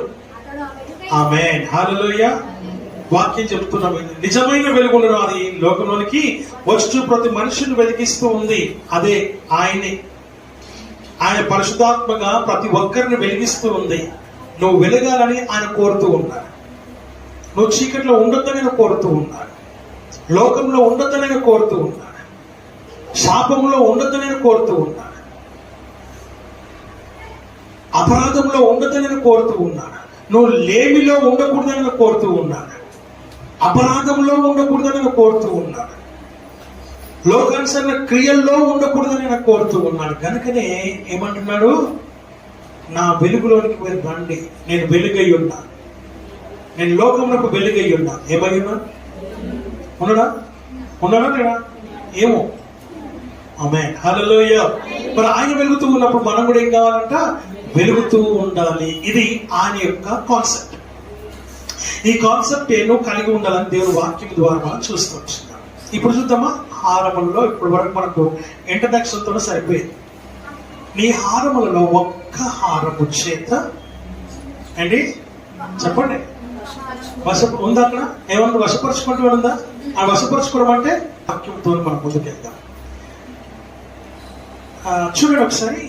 ఆమేన్, హల్లెలూయా. వాక్యం చెప్తున్నాం, నిజమైన వెలుగును అది లోకంలోనికి వచ్చు ప్రతి మనిషిని వెలిగిస్తూ ఉంది. అదే ఆయనే. ఆయన పరిశుద్ధాత్మగా ప్రతి ఒక్కరిని వెలిగిస్తూ ఉంది. నువ్వు వెలగాలని ఆయన కోరుతూ ఉన్నాడు. నువ్వు చీకట్లో ఉండొద్దని ఆయన కోరుతూ ఉన్నాడు. లోకంలో ఉండొద్దని ఆయన కోరుతూ ఉన్నాడు. శాపంలో ఉండొద్దని ఆయన కోరుతూ ఉన్నాడు. అపరాధంలో ఉండొద్దని ఆయన కోరుతూ ఉన్నాడు. నువ్వు లేమిలో ఉండకూడదని కోరుతూ ఉన్నాడు. అపరాధంలో ఉండకూడదని కోరుతూ ఉన్నాడు. లోకానుసరణ క్రియల్లో ఉండకూడదని కోరుతూ ఉన్నాడు. కనుకనే ఏమంటున్నాడు? నా వెలుగులోనికి మీరు రండి, నేను వెలుగై ఉన్నా, నేను లోకంలో వెలుగై ఉన్నా. ఏమై ఉన్నా? ఉన్నాడా లేడా? ఏమో. ఆమేన్, హల్లెలూయా. మరి ఆయన వెలుగుతూ ఉన్నప్పుడు మనం కూడా ఏం కావాలంట? వెలుగుతూ ఉండాలి. ఇది ఆయన యొక్క కాన్సెప్ట్. ఈ కాన్సెప్ట్ ఏమో కలిగి ఉండాలని దేవుని వాక్యం ద్వారా మనం చూస్తూ వచ్చినాం. ఇప్పుడు చూద్దామా? హారములలో ఇప్పటి వరకు మనకు ఇంట్రడక్షన్ తో సరిపోయింది. నీ హారములలో ఒక్క హారము చేత అండి చెప్పండి, ఉందా? అక్కడ ఏమన్నా వశపరచుకుంటూ ఉందా? ఆ వశపరచుకోవడం అంటే వాక్యంతో మనం ముందుకెళ్దాం. చూడండి ఒకసారి,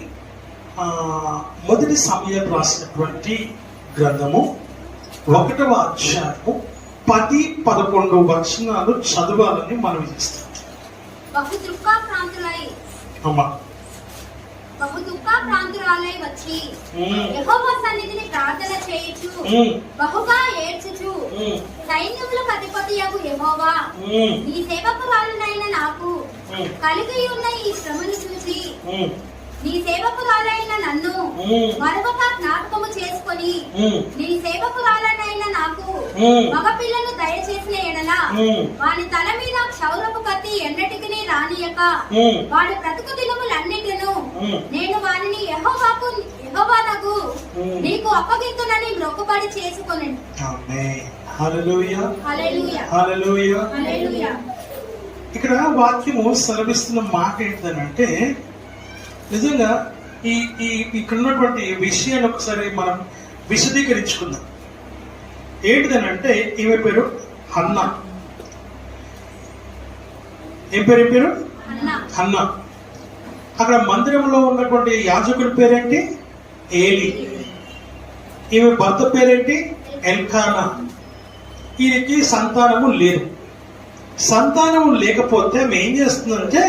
మొదటి సమయం రాసినటువంటి గ్రంథము 1వ అధ్యాయము 10-11 వచనాలు చదవాలని మనం చేస్తాం.
బహు దుఃఖాక్రాంతురాలై వచ్చి యెహోవా సన్నిధిని ప్రార్థన చేయుచు బహుగా ఏడ్చుచు, సైన్యములకు అధిపతియగు యెహోవా, నీ సేవకురాలనైన నాకు కలిగి ఉన్న ఈ శ్రమను చూసి నీ సేవకురాలైన నన్ను మరొక జ్ఞాపకము చేసుకొని నీ సేవకురాలనైన నాకు మగపిల్లను దయచేసిన ఎడల వాని తల మీద క్షౌరపు కత్తి ఎన్నటికి రానియక వాడి బ్రతుకు దినములన్నిటిను నేను వానిని యెహోవానగు నీకు అప్పగింతునని మొక్కుబడి చేసుకొనెను.
హల్లెలూయా, హల్లెలూయా, హల్లెలూయా, హల్లెలూయా. ఇక్కడ వాక్యము సెలవిస్తున్న మాట ఏంటంటే, నిజంగా ఇక్కడ ఉన్నటువంటి విషయాన్ని ఒకసారి మనం విశదీకరించుకుందాం. ఏంటిదనంటే, ఈమె పేరు హన్నా. ఏం పేరు?
అన్నా.
హన్న. అక్కడ మందిరంలో ఉన్నటువంటి యాజకుడి పేరేంటి? ఏలి. ఈమె భర్త పేరేంటి? ఎల్కానా. ఈయనకి సంతానము లేదు. సంతానము లేకపోతే ఆమె ఏం చేస్తుందంటే,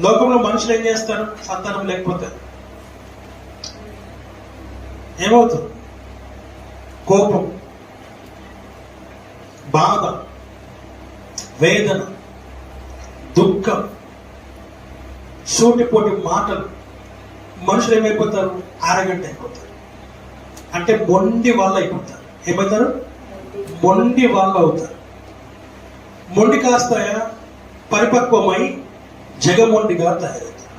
లోకంలో మనుషులు ఏం చేస్తారు? సంతానం లేకపోతే ఏమవుతుంది? కోపం, బాధ, వేదన, దుఃఖం, సూటిపోటి మాటలు. మనుషులు ఏమైపోతారు? అరగంట అయిపోతారు. అంటే మొండి వాళ్ళు అయిపోతారు. ఏమవుతారు? మొండి వాళ్ళు అవుతారు. మొండి కాస్త పరిపక్వమై జగమొండిగా తయారవుతారు.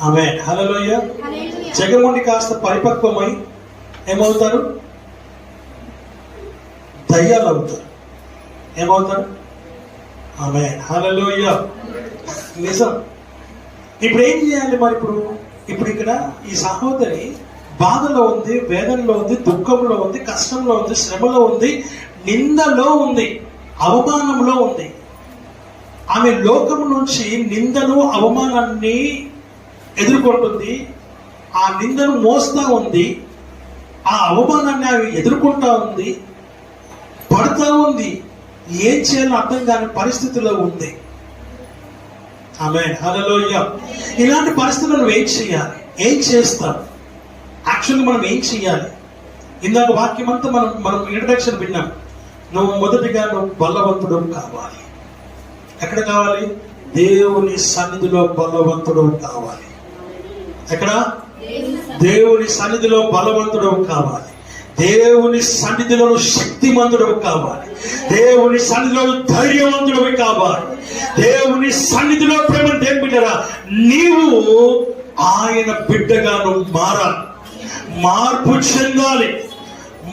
ఆమేన్. హల్లెలూయా.
హల్లెలూయా.
జగమొండి కాస్త పరిపక్వమై ఏమవుతారు? దయ్యాలు అవుతారు. ఏమవుతారు? ఆమేన్. హల్లెలూయా. నిజం. ఇప్పుడు ఏం చేయాలి మరి? ఇప్పుడు ఇక్కడ ఈ సహోదరి బాధలో ఉంది, వేదనలో ఉంది, దుఃఖంలో ఉంది, కష్టంలో ఉంది, శ్రమలో ఉంది, నిందలో ఉంది, అవమానంలో ఉంది. ఆమె లోకం నుంచి నిందను, అవమానాన్ని ఎదుర్కొంటుంది. ఆ నిందను మోస్తా ఉంది, ఆ అవమానాన్ని ఆమె ఎదుర్కొంటా ఉంది, పడుతూ ఉంది. ఏం చేయాలో అర్థం కాని పరిస్థితిలో ఉంది. ఆమేన్. హల్లెలూయా. ఇలాంటి పరిస్థితుల్లో నువ్వు ఏం చేయాలి? ఏం చేస్తావు? యాక్చువల్గా మనం ఏం చేయాలి? ఇందాక వాక్యం అంతా మనం ఇంట్రడక్షన్ విన్నాం. నువ్వు మొదటిగా బలవంతుడు కావాలి. ఎక్కడ కావాలి? దేవుని సన్నిధిలో బలవంతుడు కావాలి. ఎక్కడ? దేవుని సన్నిధిలో బలవంతుడు కావాలి. దేవుని సన్నిధిలో శక్తిమంతుడు కావాలి. దేవుని సన్నిధిలో ధైర్యవంతుడు కావాలి. దేవుని సన్నిధిలో ప్రేమ బిడ్డరా, నీవు ఆయన బిడ్డగా నువ్వు మారాలి. మార్పు చెందాలి.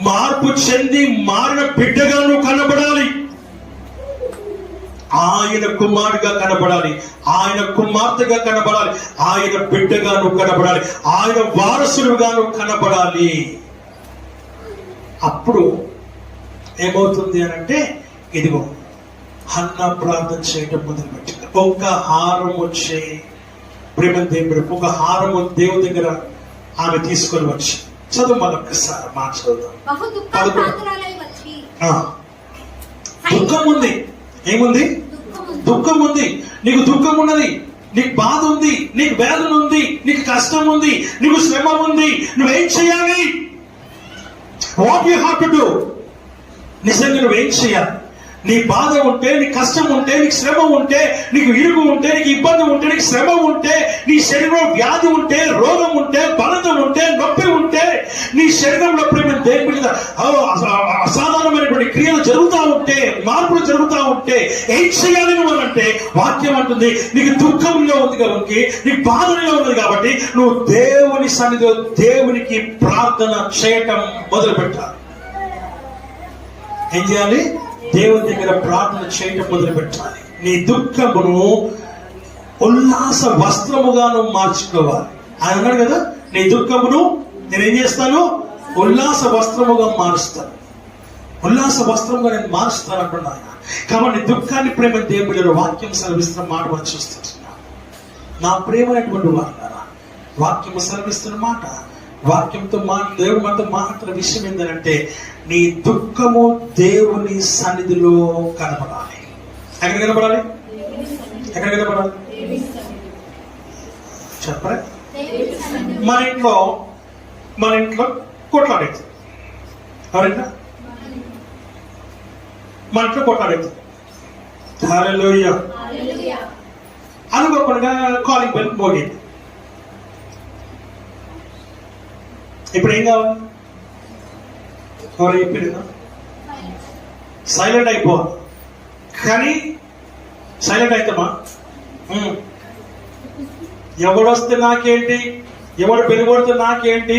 మార్పు చెంది మారిన బిడ్డగా నువ్వు కనబడాలి. ఆయన కుమారుడిగా కనబడాలి. ఆయన కుమార్తెగా కనబడాలి. ఆయన బిడ్డగా నువ్వు కనబడాలి. ఆయన వారసుడుగా నువ్వు కనబడాలి. అప్పుడు ఏమవుతుంది అని అంటే, ఇదిగో హన్న ప్రార్థన చేయడం మొదలుపెట్టింది. ఒక హారం వచ్చే ప్రేమ దేవుడు, ఒక హారము దేవుడి దగ్గర ఆమె తీసుకొని వచ్చి, చదువు మరొకసారి మాట చదువుదాం. దుఃఖం ఉంది. ఏముంది? దుఃఖం ఉంది. నీకు దుఃఖం ఉన్నది, నీకు బాధ ఉంది, నీకు వేదన ఉంది, నీకు కష్టం ఉంది, నీకు శ్రమ ఉంది. నువ్వేం చేయాలి? What you have to do? నిజంగా నువ్వేం చేయాలి? నీ బాధ ఉంటే, నీ కష్టం ఉంటే, నీకు శ్రమ ఉంటే, నీకు ఇరుగు ఉంటే, నీకు ఇబ్బంది ఉంటే, నీకు శ్రమ ఉంటే, నీ శరీరంలో వ్యాధి ఉంటే, రోగం ఉంటే, బలతం ఉంటే, నొప్పి ఉంటే, నీ శరీరంలో ప్రేమ దేని మీద అసాధారణమైనటువంటి క్రియలు జరుగుతూ ఉంటే, మార్పులు జరుగుతూ ఉంటే ఏం చేయాలి నువ్వు అంటే, వాక్యం అంటుంది నీకు దుఃఖంలో ఉంది కాబట్టి, నీకు బాధలో ఉంది కాబట్టి నువ్వు దేవుని సన్నిధిలో దేవునికి ప్రార్థన చేయటం మొదలు పెట్టాలి. ఏం చేయాలి? దేవుని దగ్గర ప్రార్థన చేయటం మొదలు పెట్టాలి. నీ దుఃఖమును ఉల్లాస వస్త్రముగా నువ్వు మార్చుకోవాలి. ఆయన అన్నాడు కదా, నీ దుఃఖమును నేనేం చేస్తాను? ఉల్లాస వస్త్రముగా మారుస్తాను. ఉల్లాస వస్త్రముగా నేను మారుస్తాను అంటున్నా ఆయన. కాబట్టి దుఃఖాన్ని ప్రేమ దేవుడు వాక్యం సెలవిస్తున్న మాట మనం చూస్తున్నాం. నా ప్రేమైనటువంటి వారు వాక్యం సెలవిస్తున్న మాట, వాక్యంతో దేవుడు మనతో మాట్లాడుతున్న విషయం ఏంటంటే, నీ దుఃఖము దేవుని సన్నిధిలో కనబడాలి. ఎక్కడ కనబడాలి? ఎక్కడ కనబడాలి? చెప్పరా? మన ఇంట్లో కొట్లాడేది ఎవరైనా? మన ఇంట్లో కొట్లాడేది. హల్లెలూయా. అనుకోకుండా కాలింగ్ బెల్ మోగింది. ఇప్పుడు ఏం కావాలి? ఎవరు చెప్పిందా? సైలెంట్ అయిపోవాలి. కానీ సైలెంట్ అవుతామా? ఎవడొస్తే నాకేంటి, ఎవడు పెరుగుబడితే నాకేంటి,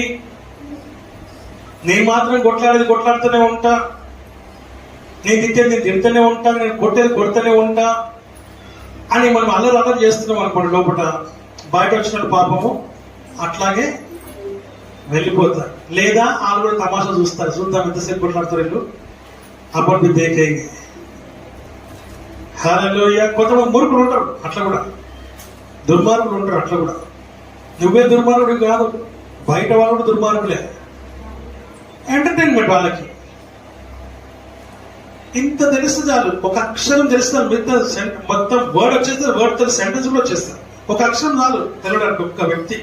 నేను మాత్రం కొట్లాడుతూనే ఉంటా, నేను తింటూనే ఉంటా, నేను కొడుతూనే ఉంటా అని మనం అల్లరి చేస్తున్నాం అనుకోండి. లోపల బయట వచ్చిన పాపము అట్లాగే వెళ్ళిపోతారు. లేదా వాళ్ళు కూడా తమాషా చూస్తారు, చూద్దాం ఎంతసేపు కొట్లాడుతారు వీళ్ళు, అప్పుడు దేకే. హల్లెలూయా. కొంతమంది మూర్ఖులు ఉంటారు అట్లా కూడా, దుర్మార్గులు ఉంటారు అట్లా కూడా. నువ్వే దుర్మార్గుడు కాదు, బయట వాళ్ళు కూడా దుర్మార్గులే. ఎంటర్టైన్మెంట్ వాళ్ళకి ఇంత తెలిస్తే చాలు, ఒక అక్షరం తెలుస్తారు, మిగతా మొత్తం వర్డ్ వచ్చేస్తారు, వర్డ్ సెంటెన్స్ కూడా వచ్చేస్తారు. ఒక అక్షరం చాలు తెలవడానికి ఒక్క వ్యక్తి.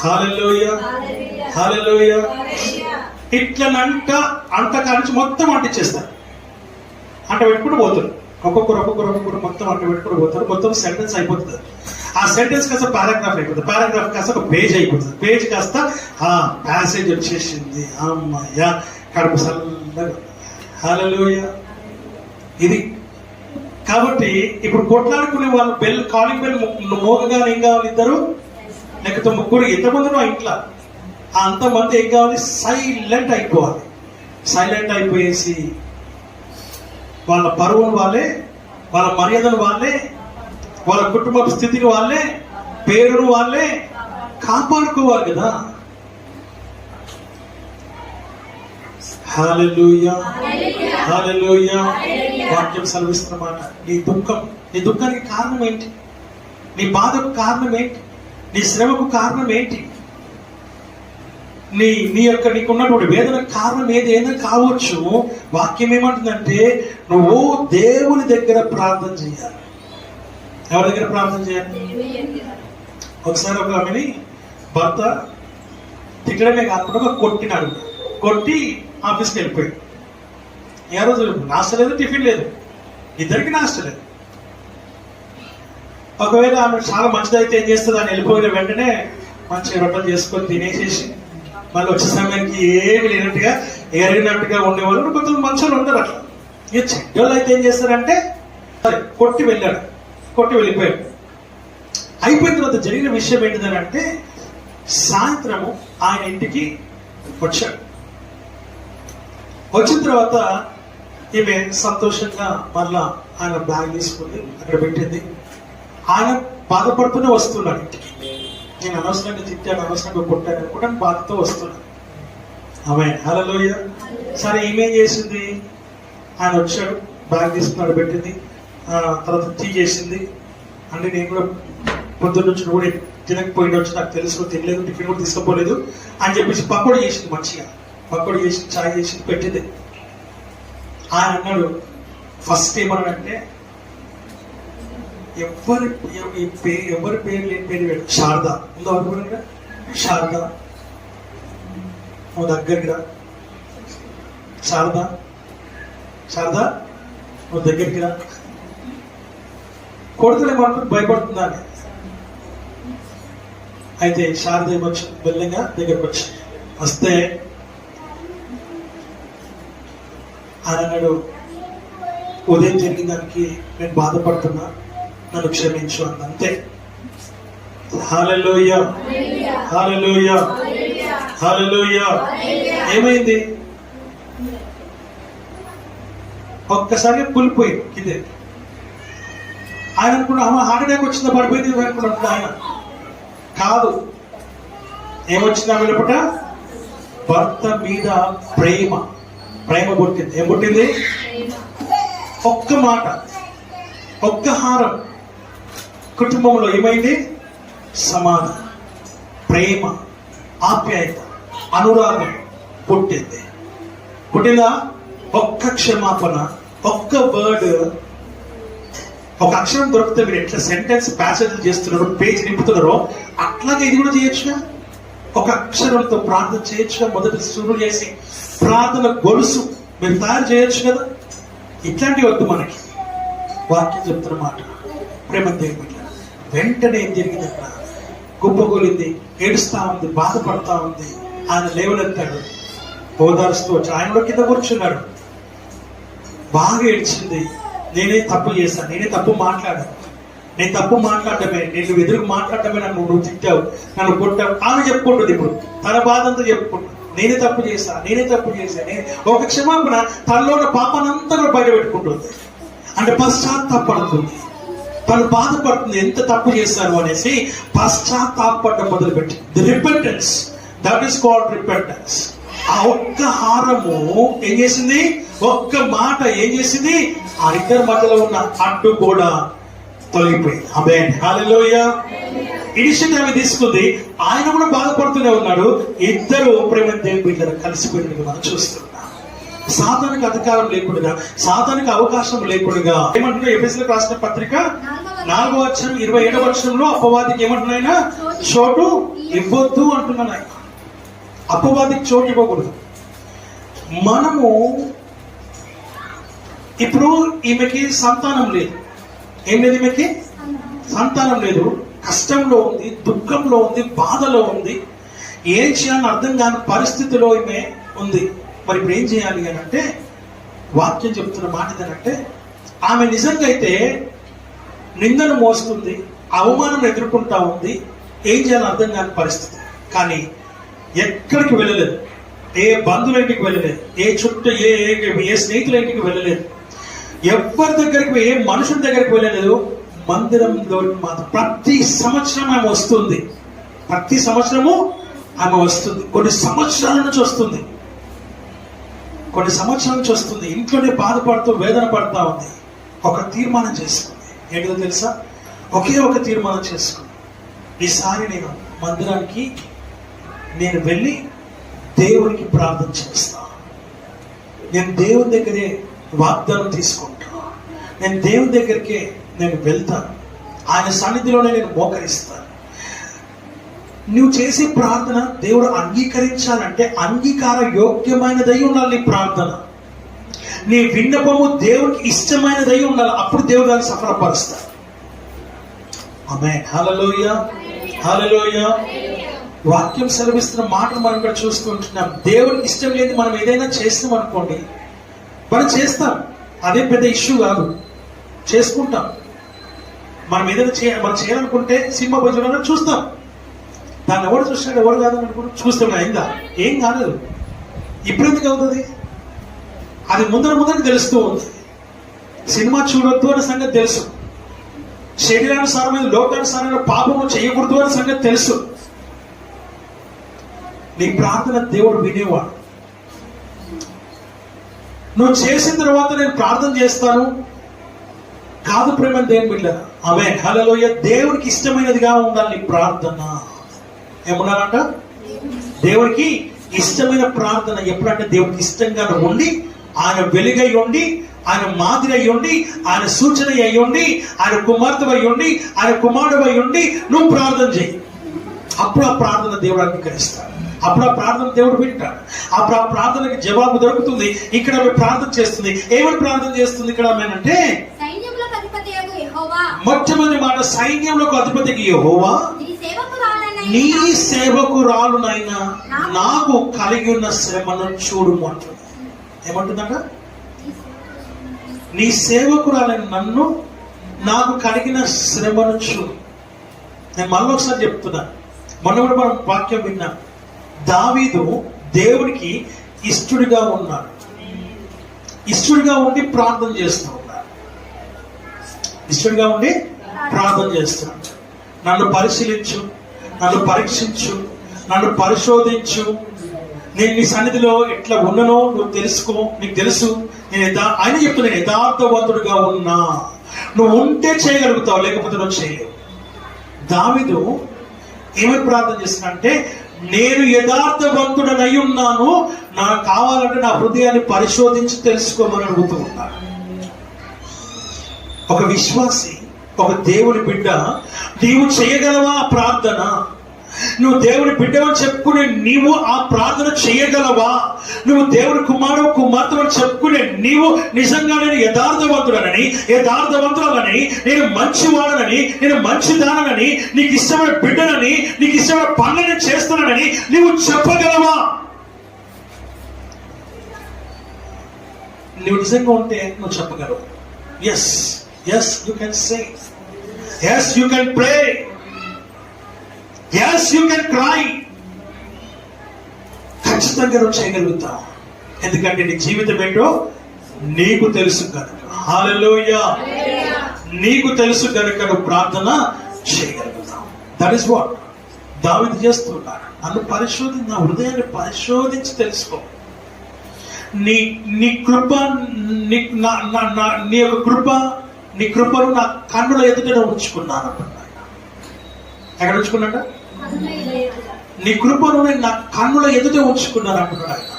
హల్లెలూయా హల్లెలూయా. ఇట్లనంట అంట కానించి మొత్తం అంటించేస్తారు, అంట పెట్టుకుంటూ పోతారు. ఒక్కొక్కరు మొత్తం అంట పెట్టుకుంటూ పోతారు. మొత్తం సెంటెన్స్ అయిపోతుంది. ఆ సెంటెన్స్ కాస్త పారాగ్రాఫ్ అయిపోతుంది, పారాగ్రాఫ్ కాస్త ఒక పేజ్ అయిపోతుంది, పేజ్ కాస్త ప్యాసేజ్ వచ్చేసింది. అమ్మయ్య, కడుపు సల్లగా. హల్లెలూయా. ఇది కాబట్టి ఇప్పుడు కొట్లాడుకునే వాళ్ళు బెల్, కాలింగ్ బెల్ మోగగా ఏం కావాలి? ఇద్దరు లేకపోతే ముగ్గురు, ఎంతమంది ఆ ఇంట్లో అంతమంది ఏం కావాలి? సైలెంట్ అయిపోవాలి. సైలెంట్ అయిపోయేసి వాళ్ళ పరువును వాళ్ళే, వాళ్ళ మర్యాదను వాళ్ళే, వాళ్ళ కుటుంబ స్థితిని వాళ్ళే, పేరును వాళ్ళే కాపాడుకోవాలి కదా. హల్లెలూయా హల్లెలూయా. వాక్యం సెలవిస్తున్నమాట. నీ దుఃఖానికి కారణం ఏంటి? నీ బాధకు కారణం ఏంటి? నీ శ్రమకు కారణం ఏంటి? నీకున్నటువంటి వేదనకు కారణం ఏదైనా కావచ్చు. వాక్యం ఏమంటుందంటే నువ్వు దేవుని దగ్గర ప్రార్థన చేయాలి. ఎవరి దగ్గర ప్రార్థన చేయాలి? ఒకసారి ఒక ఆమెని భర్త తిట్టడమే కాకుండా కొట్టినాడు. కొట్టి ఆఫీస్కి వెళ్ళిపోయాడు. ఏ రోజు నాస్త లేదు, టిఫిన్ లేదు, ఇద్దరికి నాస్త లేదు. ఒకవేళ ఆమె చాలా మంచిదైతే ఏం చేస్తుంది, అని వెళ్ళిపోయిన వెంటనే మంచి రొట్టెలు చేసుకొని తినేసేసి మళ్ళీ వచ్చే సమయానికి ఏమి లేనట్టుగా ఎరిగినట్టుగా ఉండేవాళ్ళు కొంతమంది మనుషులు ఉంటారు. అట్లా ఇక చెడ్డోళ్ళు అయితే ఏం చేస్తారంటే సరే కొట్టి వెళ్ళాడు, కొట్టి వెళ్ళిపోయాడు. అయిపోయిన తర్వాత జరిగిన విషయం ఏంటిదని అంటే సాయంత్రము ఆయన ఇంటికి వచ్చాడు. వచ్చిన తర్వాత ఈమె సంతోషంగా మళ్ళా ఆయన బ్యాగ్ తీసుకుని అక్కడ పెట్టింది. ఆయన బాధపడుతూనే వస్తున్నాడు ఇంటికి. నేను అనవసరంగా తిట్టాను, అనవసరంగా కొట్టాను కూడా బాధతో వస్తున్నాను. ఆమేన్ హల్లెలూయా. సరే ఈమె ఏం చేసింది? ఆయన వచ్చాడు, బ్యాగ్ తీసుకున్నాడు, పెట్టింది. తర్వాత టీ చేసింది. అంటే నేను కూడా పొద్దున్న నుంచి కూడా తినకపోయిన వచ్చి నాకు తెలుసు, తినలేదు, టిఫిన్ కూడా తీసుకుపోలేదు అని చెప్పేసి పకోడీ చేసింది. మంచిగా పకోడీ చేసి చాయ్ చేసి పెట్టింది. ఆయన అన్నాడు ఫస్ట్ ఏమన్నాడంటే ఎవరి పేరు లేని పేరు వేడు. శారదా ఉందో అనుకున్నా, శారదా నువ్వు దగ్గరికి రా, శారదా శారదా నువ్వు దగ్గరికి రా. కొడుతులేమనుకుని భయపడుతుందా అని. అయితే శారద ఏమొచ్చి బెల్లంగా దగ్గరకు వచ్చి వస్తే ఆయన అన్నాడు ఉదయం జరిగిన దానికి నేను బాధపడుతున్నా, నన్ను క్షమించు అన్న. అంతే. హల్లెలూయా హల్లెలూయా హల్లెలూయా. ఏమైంది? ఒక్కసారిగా కూలిపోయింది కిందే. ఆయన అనుకున్నా హార్ట్ అటాక్ వచ్చిందా, పడిపోయింది అనుకున్నాడు. ఆయన కాదు, ఏమొచ్చిందా వెలుపట? భర్త మీద ప్రేమ పుట్టింది. ఏం పుట్టింది? ఒక్క మాట, ఒక్క హారం. కుటుంబంలో ఏమైంది? సమాధానం, ప్రేమ, ఆప్యాయత, అనురాగం పుట్టింది. పుట్టిందా? ఒక్క క్షమాపణ, ఒక్క వర్డ్, ఒక అక్షరం దొరికితే మీరు ఎట్లా సెంటెన్స్ ప్యాసేజ్ చేస్తున్నారో, పేజ్ నింపుతున్నారో అట్లాగే ఇది కూడా చేయొచ్చుగా. ఒక అక్షరంతో ప్రార్థన చేయొచ్చుగా. మొదటి శురు చేసి ప్రార్థన గొలుసు మీరు తయారు చేయొచ్చు కదా. ఇట్లాంటివి వద్దు మనకి. వాక్యం చెప్తున్న మాట ప్రేమ దేవుడు. వెంటనే ఏం జరిగింది? అక్కడ గుప్పగోలింది, ఏడుస్తా ఉంది, బాధపడతా ఉంది. ఆయన లేవనెత్తాడు, ఓదారుస్తూ వచ్చి ఆయన కూడా కింద కూర్చున్నాడు. బాగా ఏడ్చింది. నేనే తప్పు చేశాను, నేనే తప్పు మాట్లాడాను, నేను తప్పు మాట్లాడటమే, నేను ఎదురు మాట్లాడటమే నువ్వు తిట్టావు, నన్ను కొట్టావు. ఆమె చెప్పుకుంటుంది. ఇప్పుడు తన బాధ అంతా చెప్పుకుంటుంది. నేనే తప్పు చేశా, నేనే తప్పు చేశా. ఒక క్షమాపణ తనలో ఉన్న పాపనంతా కూడా బయట పెట్టుకుంటుంది. అంటే పశ్చాత్తాపడుతుంది, తను బాధపడుతుంది, ఎంత తప్పు చేశాను అనేసి పశ్చాత్తాపడడం మొదలుపెట్టి. The repentance, that is called repentance. ఆ ఒక్క హారము ఏం చేసింది? ఒక్క మాట ఏం చేసింది? ఆ ఇద్దరి మధ్యలో ఉన్న అడ్డు కూడా తొలగిపోయింది. ఆమేన్, హల్లెలూయా. ఇనిషియేటివ్ తీసుకుంది, ఆయన కూడా బాధపడుతూనే ఉన్నాడు. ఇద్దరు ప్రేమ దేవుని బిడ్డలు కలిసిపోయినట్టు మనం చూస్తున్నాం. సాతానికి అధికారం లేకుండా, సాతానికి అవకాశం లేకుండా ఏమంటున్నా ఎఫెసీయులకు రాసిన పత్రిక 4వ అధ్యాయం 27వ వచనంలో అపవాదికి ఏమంటున్నాయినా చోటు ఇవ్వద్దు అంటున్నాను. ఆయన అపవాదికి చోటు ఇవ్వకూడదు. మనము ఇప్పుడు ఈమెకి సంతానం లేదు. ఏం లేదు, ఈమెకి సంతానం లేదు. కష్టంలో ఉంది, దుఃఖంలో ఉంది, బాధలో ఉంది. ఏం చేయాలని అర్థం కాని పరిస్థితిలో ఈమె ఉంది. మరి ఇప్పుడు ఏం చేయాలి అని అంటే, వాక్యం చెప్తున్న మాట ఏంటంటే, ఆమె నిజంగా అయితే నిందను మోస్తుంది, అవమానం ఎదుర్కొంటా ఉంది. ఏం చేయాలని అర్థం కాని పరిస్థితి. కానీ ఎక్కడికి వెళ్ళలేదు, ఏ బంధువుల ఇంటికి వెళ్ళలేదు, ఏ చుట్టూ ఏ స్నేహితుల ఇంటికి వెళ్ళలేదు, ఎవరి దగ్గరికి, ఏ మనుషుల దగ్గరికి వెళ్ళలేదు. మందిరంలో మాత్రం ప్రతి సంవత్సరం ఆమె వస్తుంది. ప్రతి సంవత్సరము ఆమె వస్తుంది. కొన్ని సంవత్సరాల నుంచి వస్తుంది. కొన్ని సంవత్సరాల నుంచి వస్తుంది. ఇంట్లోనే బాధపడుతూ వేదన పడుతూ ఉంది. ఒక తీర్మానం చేసుకుంది. ఏంటో తెలుసా? ఒకే ఒక తీర్మానం చేసుకుంది. ఈసారి నేను మందిరానికి నేను వెళ్ళి దేవునికి ప్రార్థన చేస్తా. నేను దేవుని దగ్గరే వాగ్దానం తీసుకుంటా. నేను దేవుని దగ్గరికే నేను వెళ్తాను. ఆయన సన్నిధిలోనే నేను మోకరిస్తాను. నువ్వు చేసే ప్రార్థన దేవుడు అంగీకరించాలంటే అంగీకార యోగ్యమైనదై ఉండాలి నీ ప్రార్థన. నీ విన్నపము దేవునికి ఇష్టమైనదై ఉండాలి. అప్పుడు దేవుడు దాన్ని సఫలపరుస్తాడు. ఆమేన్, హల్లెలూయా, హల్లెలూయా. వాక్యం సెలవిస్తున్న మాటలు మనం ఇక్కడ చూస్తుంటున్నాం. దేవునికి ఇష్టం లేదు మనం ఏదైనా చేస్తాం అనుకోండి, మనం చేస్తాం. అదే పెద్ద ఇష్యూ కాదు, చేసుకుంటాం. మనం ఏదైనా మనం చేయాలనుకుంటే సినిమా పోయి చూస్తాం. దాన్ని ఎవరు చూసినాడు, ఎవరు కాదని అనుకుంటే చూస్తాం. అయిందా? ఏం కాలేదు. ఇప్పుడు ఎందుకు అవుతుంది? అది ముందరకు తెలుస్తూ ఉంది. సినిమా చూడొద్దు అనే సంగతి తెలుసు. శరీరానుసారమైన లోకానుసారమైన పాపము చేయకూడదు అనే సంగతి తెలుసు. నీ ప్రార్థన దేవుడు వినేవాడు. నువ్వు చేసిన తర్వాత నేను ప్రార్థన చేస్తాను కాదు ప్రేమ దేవుని బిడ్డ. ఆమేన్, హల్లెలూయా. దేవునికి ఇష్టమైనదిగా ఉండాలి నీ ప్రార్థన. ఏమన్నారంట? దేవునికి ఇష్టమైన ప్రార్థన. ఎప్పుడంటే దేవునికి ఇష్టంగా ఉండి, ఆయన వెలుగై ఉండి, ఆయన మాదిరి అయి ఉండి, ఆయన సూచన అయి ఉండి, ఆయన కుమార్తె అయి ఉండి, ఆయన కుమారుడు అయి ఉండి నువ్వు ప్రార్థన చేయి. అప్పుడు ఆ ప్రార్థన దేవుడు అంగీకరిస్తాడు. అప్పుడు ఆ ప్రార్థన దేవుడు వింటాడు. అప్పుడు ఆ ప్రార్థనకి జవాబు దొరుకుతుంది. ఇక్కడ ఆమె ప్రార్థన చేస్తుంది. ఏమని ప్రార్థన చేస్తుంది ఇక్కడ ఆమె అంటే, మొట్టమొదటి మాట, సైన్యంలోకి అధిపతికి యెహోవా నీ సేవకురాలునైనా నాకు కలిగి ఉన్న శ్రమను చూడుము అంటుంది. ఏమంటుందంట? నీ సేవకురాలైన నన్ను నాకు కలిగిన శ్రమను చూడు. నేను మళ్ళీ ఒకసారి చెప్తున్నాను. మొన్న కూడా మనం వాక్యం విన్నాం. దావీదు దేవుడికి ఇష్టడిగా ఉన్నాడు. ఇష్టడిగా ఉండి ప్రార్థన చేస్తూ ఉన్నాడు. ఇష్టడిగా ఉండి ప్రార్థన చేస్తున్నాడు. నన్ను పరిశీలించు, నన్ను పరీక్షించు, నన్ను పరిశోధించు. నేను నీ సన్నిధిలో ఎట్లా ఉన్నానో నువ్వు తెలుసుకో. నీకు తెలుసు నేను ఆయన చెప్తున్నా, నేను యథార్థవంతుడిగా ఉన్నా. నువ్వు ఉంటే చేయగలుగుతావు, లేకపోతే నువ్వు చేయలేవు. దావీదు ఏమని ప్రార్థన చేస్తున్నా, నేను యథార్థవంతుడనై ఉన్నాను, నాకు కావాలంటే నా హృదయాన్ని పరిశోధించి తెలుసుకోమని అడుగుతూ ఉన్నాను. ఒక విశ్వాసి, ఒక దేవుని బిడ్డ, నీవు చేయగలవా ఆ ప్రార్థన? నువ్వు దేవుని బిడ్డవని చెప్పుకునే నీవు ఆ ప్రార్థన చేయగలవా? నువ్వు దేవుని కుమార్తెని చెప్పుకునే నీవు నిజంగా నేను యథార్థవంతులని, నేను మంచివాడనని, నేను మంచిదానని, నీకు ఇష్టమైన బిడ్డనని, నీకు ఇష్టమైన పనులను చేస్తున్నానని నీవు చెప్పగలవా? నువ్వు నిజంగా ఉంటే నువ్వు చెప్పగలవు. Yes, you can say, yes you can pray, yes you can cry. ఖచ్చితంగా నువ్వు చేయగలుగుతావు. ఎందుకంటే నీ జీవితం ఏంటో నీకు తెలుసు కనుక. హల్లెలూయా. నీకు తెలుసు కనుక నువ్వు ప్రార్థన చేయగలుగుతావు. దట్ ఈస్ వాట్ దావీదు చేస్తున్నాడు. నన్ను నా హృదయాన్ని పరిశోధించి తెలుసుకో. నీ నీ కృప నీ యొక్క కృప, నీ కృపను నా కన్నుల ఎదుట ఉంచుకున్నాను అంటున్నాడు. ఎక్కడ ఉంచుకున్నాడా? నీ కృపను నేను నా కన్నుల ఎదుట ఉంచుకున్నాను అంటున్నాడు ఆయన.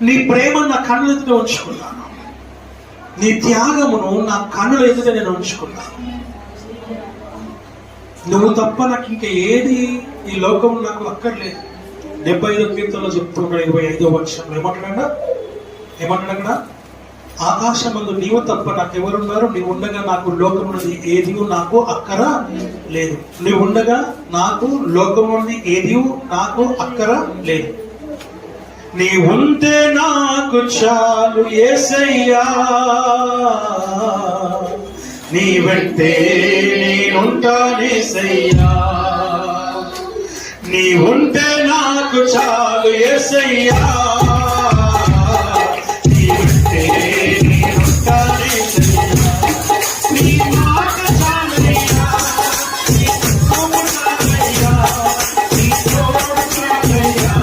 నీ ప్రేమను నా కన్నుల ఎదుట ఉంచుకున్నాను, నీ త్యాగమును నా కన్నుల ఎదుట నేను ఉంచుకున్నాను. నువ్వు తప్ప నాకు ఇంకా ఏది ఈ లోకం నాకు అక్కర్లేదు. 75వ కీర్తనలో చెప్తున్నాడు 25వ వచనంలో ఏమంటున్నాడా? ఆకాశమందు నీవు తప్ప నాకు ఎవరున్నారు? నీవు ఉండగా నాకు లోకమున్నది ఏది నాకు అక్కర లేదు. నీవు ఉండగా నాకు లోకమున్నది ఏది నాకు అక్కర లేదు. నీ ఉంటే నాకు చాలు యేసయ్యా, నీ వెంటే నేనుంటానేసయ్యా. నీ ఉంటే నాకు చాలు యేసయ్యా, నీ వెంటే నేనుంటానేసయ్యా. నీ మాట చాలయ్యా, నీ కృప చాలయ్యా, నీ తోడు చాలయ్యా.